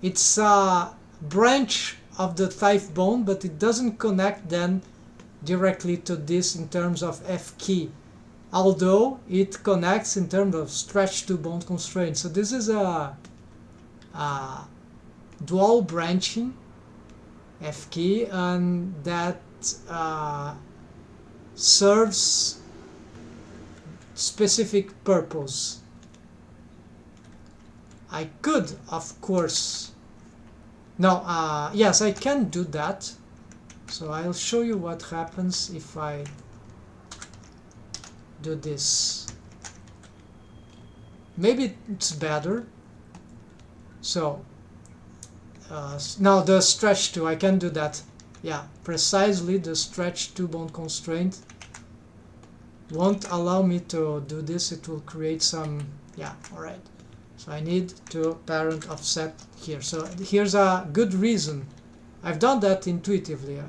it's a branch of the thigh bone, but it doesn't connect then directly to this in terms of F-key, although it connects in terms of stretch to bone constraint. So this is a dual branching F-key, and that serves specific purpose. I could, of course, no, yes, I can do that. So I'll show you what happens if I do this. Maybe it's better. So now the stretch 2, I can do that. Yeah, precisely the stretch 2 bone constraint won't allow me to do this. It will create some, yeah, alright. So I need to parent offset here. So here's a good reason. I've done that intuitively,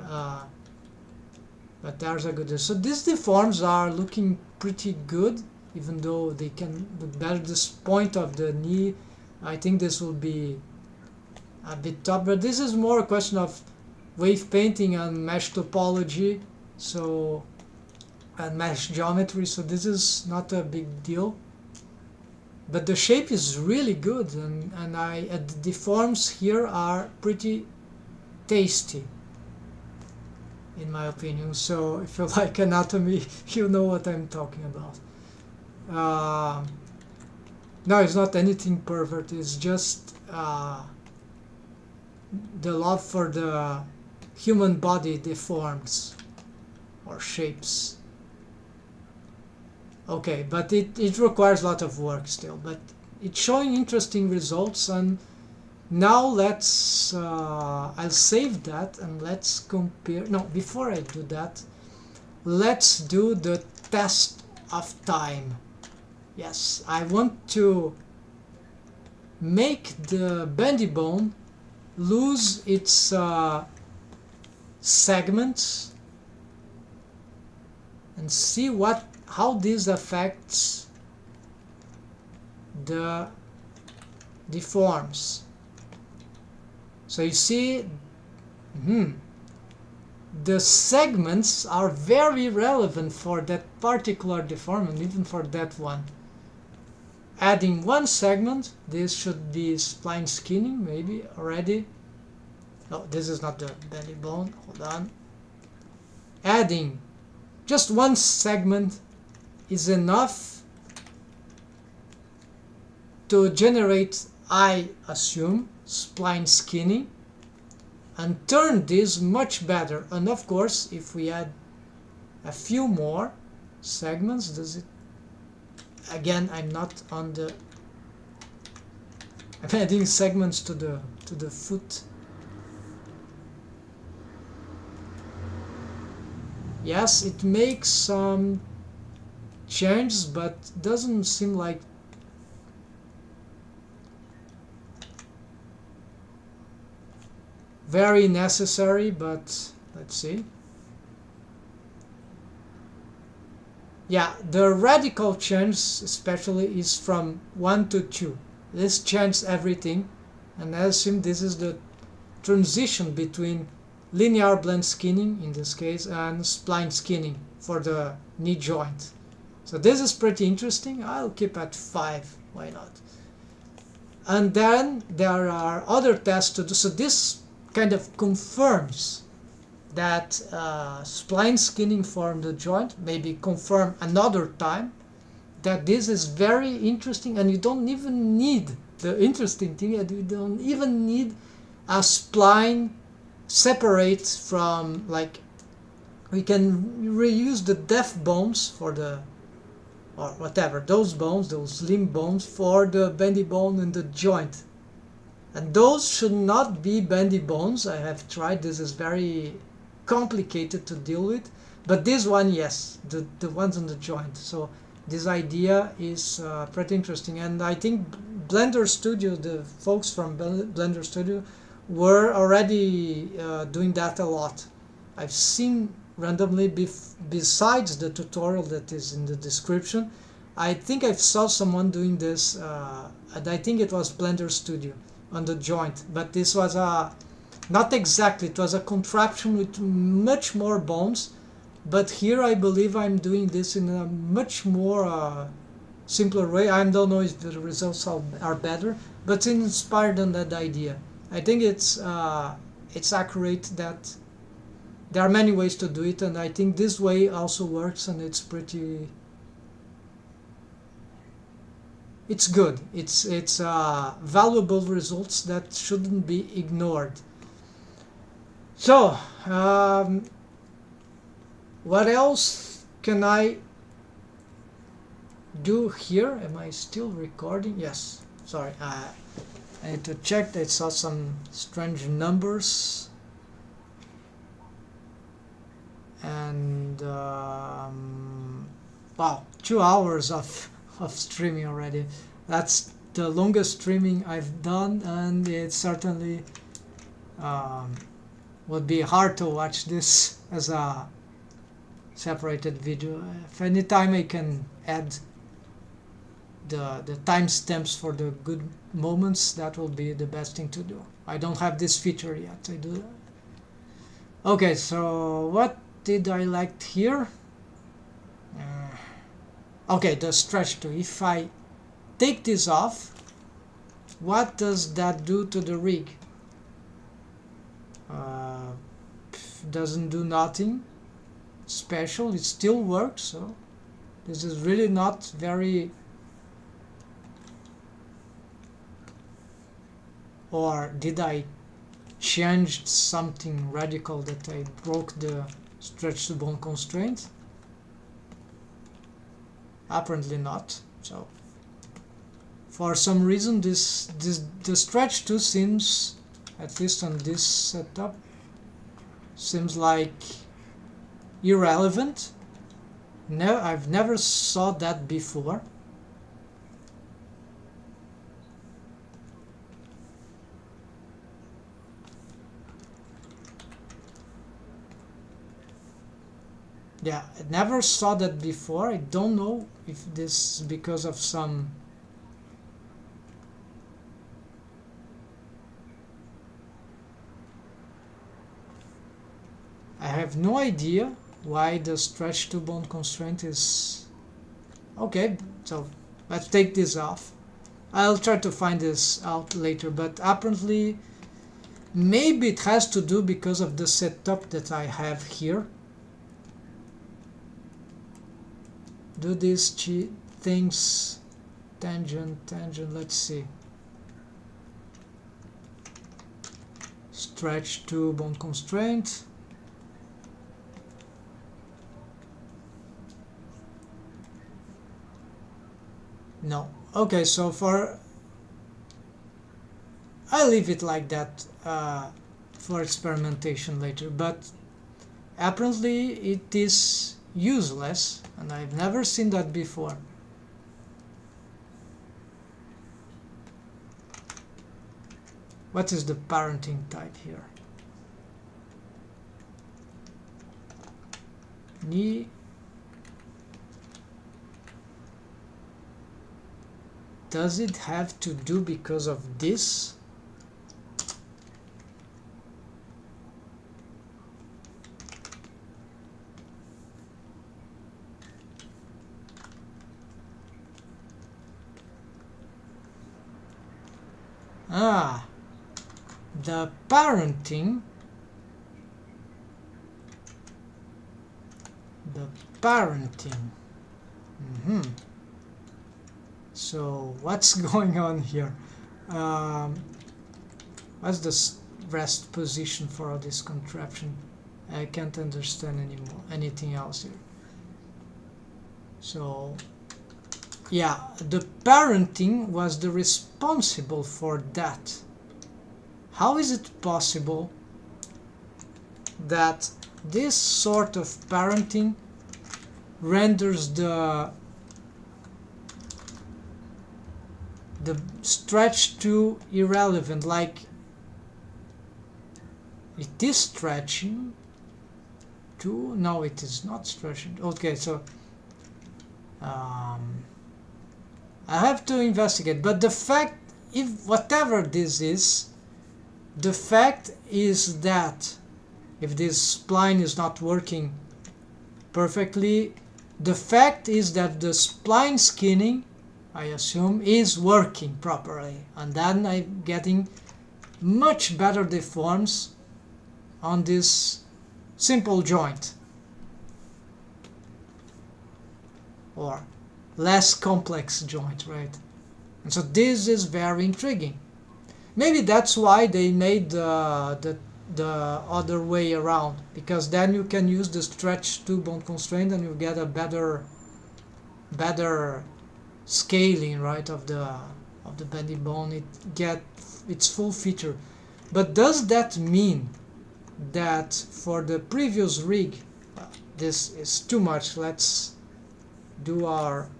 but there's a good reason. So these deforms are looking pretty good, even though they can look better. This point of the knee, I think this will be a bit tough, but this is more a question of wave painting and mesh topology, so, and mesh geometry, so this is not a big deal. But the shape is really good, and the deforms here are pretty tasty, in my opinion. So if you like anatomy, you know what I'm talking about. No, it's not anything pervert, it's just the love for the human body deforms or shapes. Okay, but it requires a lot of work still, but it's showing interesting results. And now let's I'll save that and let's compare. No, before I do that, let's do the test of time. Yes, I want to make the bendy bone lose its segments and see how this affects the deforms. So you see, the segments are very relevant for that particular deform, and even for that one. adding one segment. This should be spline skinning, maybe already. No, this is not the belly bone. Hold on. Adding just one segment is enough to generate, I assume, spline skinning, and turn this much better. And of course, if we add a few more segments, does it? Again, I'm not on the. I'm adding segments to the foot. Yes, it makes some changes, but doesn't seem like very necessary. But let's see. Yeah, the radical change especially is from 1 to 2. This changes everything, and I assume this is the transition between linear blend skinning in this case and spline skinning for the knee joint. So this is pretty interesting. I'll keep at 5, why not? And then there are other tests to do. So this kind of confirms that spline skinning for the joint, maybe confirm another time that this is very interesting, and you don't even need, the interesting thing, that you don't even need a spline separate from, like, we can reuse the deaf bones for the, or whatever, those bones, those limb bones for the bendy bone in the joint. And those should not be bendy bones. I have tried, this is very complicated to deal with, but this one, yes, the ones in the joint. So this idea is pretty interesting, and I think Blender Studio, the folks from Blender Studio, were already doing that a lot. I've seen randomly, besides the tutorial that is in the description, I think I saw someone doing this, and I think it was Blender Studio on the joint, but this was a, not exactly, it was a contraption with much more bones, but here I believe I'm doing this in a much more simpler way. I don't know if the results are better, but it's inspired on that idea. I think it's accurate that there are many ways to do it, and I think this way also works, and it's pretty, it's good. It's valuable results that shouldn't be ignored. So what else can I do here? Am I still recording? Yes, sorry, I need to check. I saw some strange numbers, and wow, 2 hours of streaming already. That's the longest streaming I've done, and it certainly would be hard to watch this as a separated video. If any time I can add the timestamps for the good moments, that will be the best thing to do. I don't have this feature yet. I do. Okay, so what did I like here? Okay, the stretch tool. If I take this off, what does that do to the rig? Doesn't do nothing special. It still works, so this is really not very, or did I change something radical that I broke the stretch to bone constraint? Apparently not. So for some reason the stretch tool seems, at least on this setup, seems like irrelevant. No, I've never saw that before. Yeah, I never saw that before. I don't know if this is because of some I have no idea why the stretch to bone constraint is okay. So Let's take this off. I'll try to find this out later, but apparently maybe it has to do because of the setup that I have here. Do these things, tangent, let's see. Stretch to bone constraint. No. Okay, so I leave it like that for experimentation later, but apparently it is useless, and I've never seen that before. What is the parenting type here? Knee. Does it have to do because of this? Ah, the parenting. So what's going on here? What's the rest position for this contraption? I can't understand anything else here. So yeah, the parenting was the responsible for that. How is it possible that this sort of parenting renders the stretch to irrelevant? Like, it is stretching to, no, it is not stretching. Okay, so I have to investigate, but the fact, if whatever this is, the fact is that if this spline is not working perfectly, the fact is that the spline skinning, I assume, is working properly, and then I'm getting much better deforms on this simple joint, or less complex joint, right? And so this is very intriguing. Maybe that's why they made the other way around, because then you can use the stretch to bone constraint and you get a better scaling, right, of the bendy bone. It gets its full feature. But does that mean that for the previous rig, this is too much? Let's do our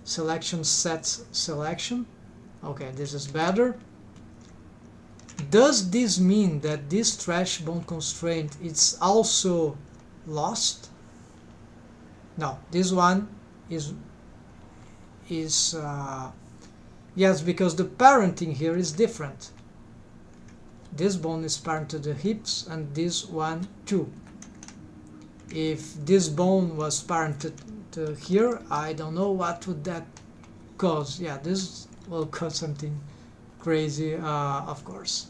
selection selection. Okay, this is better. Does this mean that this stretch bone constraint is also lost? No, this one is yes, because the parenting here is different. This bone is parent to the hips, and this one too. If this bone was parented to here, I don't know what would that cause. Yeah, this will cause something crazy, of course.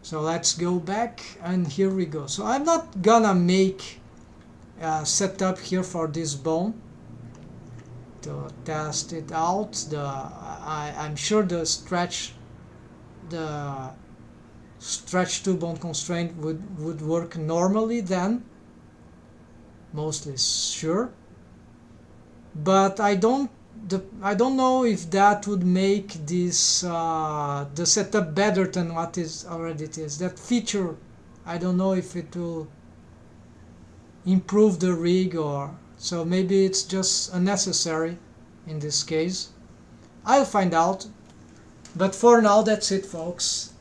So let's go back, and here we go. So I'm not gonna make a setup here for this bone to test it out. I'm sure the stretch to bone constraint would work normally then, mostly sure, but I don't know if that would make this the setup better than what is already it is. That feature, I don't know if it will improve the rig, or so maybe it's just unnecessary in this case. I'll find out, but for now that's it, folks.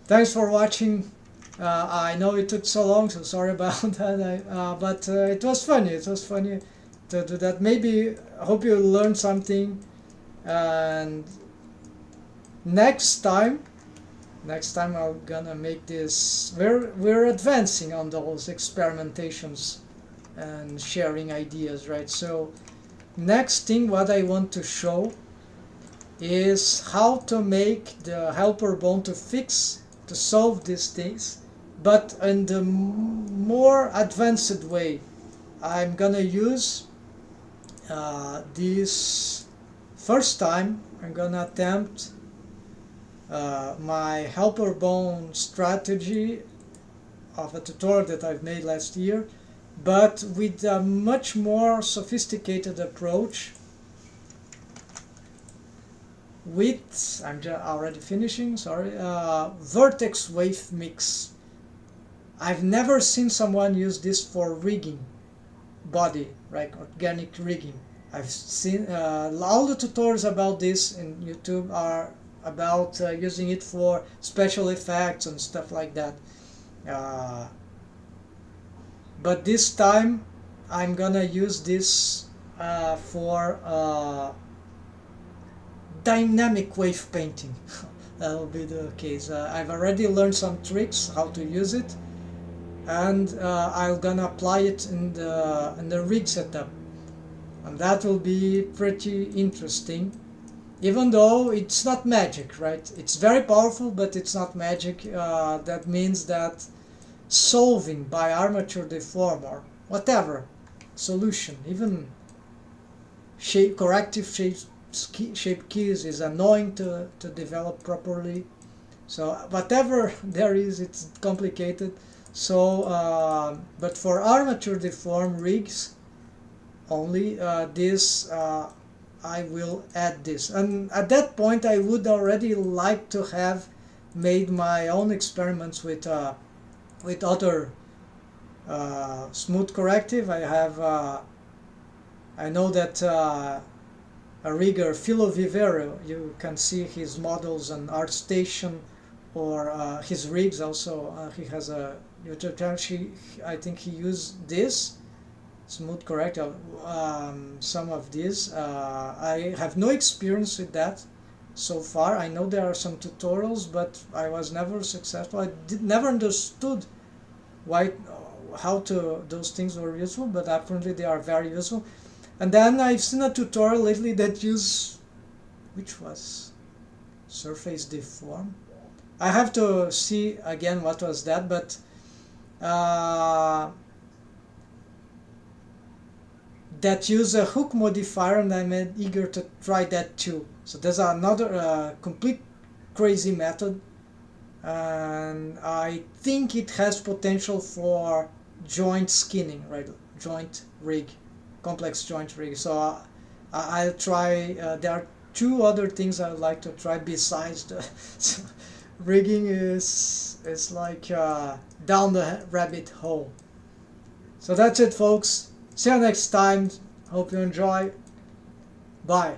Thanks for watching. I know it took so long, so sorry about that, but it was funny to do that. Maybe I hope you learned something, and next time I'm gonna make this. We're advancing on those experimentations and sharing ideas, right? So Next thing what I want to show is how to make the helper bone to solve these things, but in the more advanced way. I'm gonna use this first time. I'm gonna attempt my helper bone strategy of a tutorial that I've made last year, but with a much more sophisticated approach with, I'm already finishing, sorry, vertex wave mix. I've never seen someone use this for rigging body, right, organic rigging. I've seen all the tutorials about this in YouTube are about using it for special effects and stuff like that. But this time I'm gonna use this for dynamic wave painting. That will be the case. I've already learned some tricks how to use it, and I'm gonna apply it in the rig setup, and that will be pretty interesting. Even though it's not magic, right? It's very powerful, but it's not magic. That means that solving by armature deform or whatever solution, even corrective shape keys is annoying to develop properly. So whatever there is, it's complicated. So but for armature deform rigs only, this I will add this, and at that point I would already like to have made my own experiments with other smooth corrective. I know that a rigger, Philo Vivero, you can see his models on ArtStation, or his rigs also. He has a YouTube channel. I think he used this smooth corrective, some of these. I have no experience with that so far. I know there are some tutorials, but I was never successful. I never understood how those things were useful, but apparently they are very useful. And then I've seen a tutorial lately that which was surface deform. I have to see again what was that, but that use a hook modifier, and I'm eager to try that too. So there's another complete crazy method, and I think it has potential for joint skinning, right? Joint rig, complex joint rig. So I'll try. There are two other things I would like to try besides the rigging is like down the rabbit hole. So that's it, folks. See you next time. Hope you enjoy. Bye.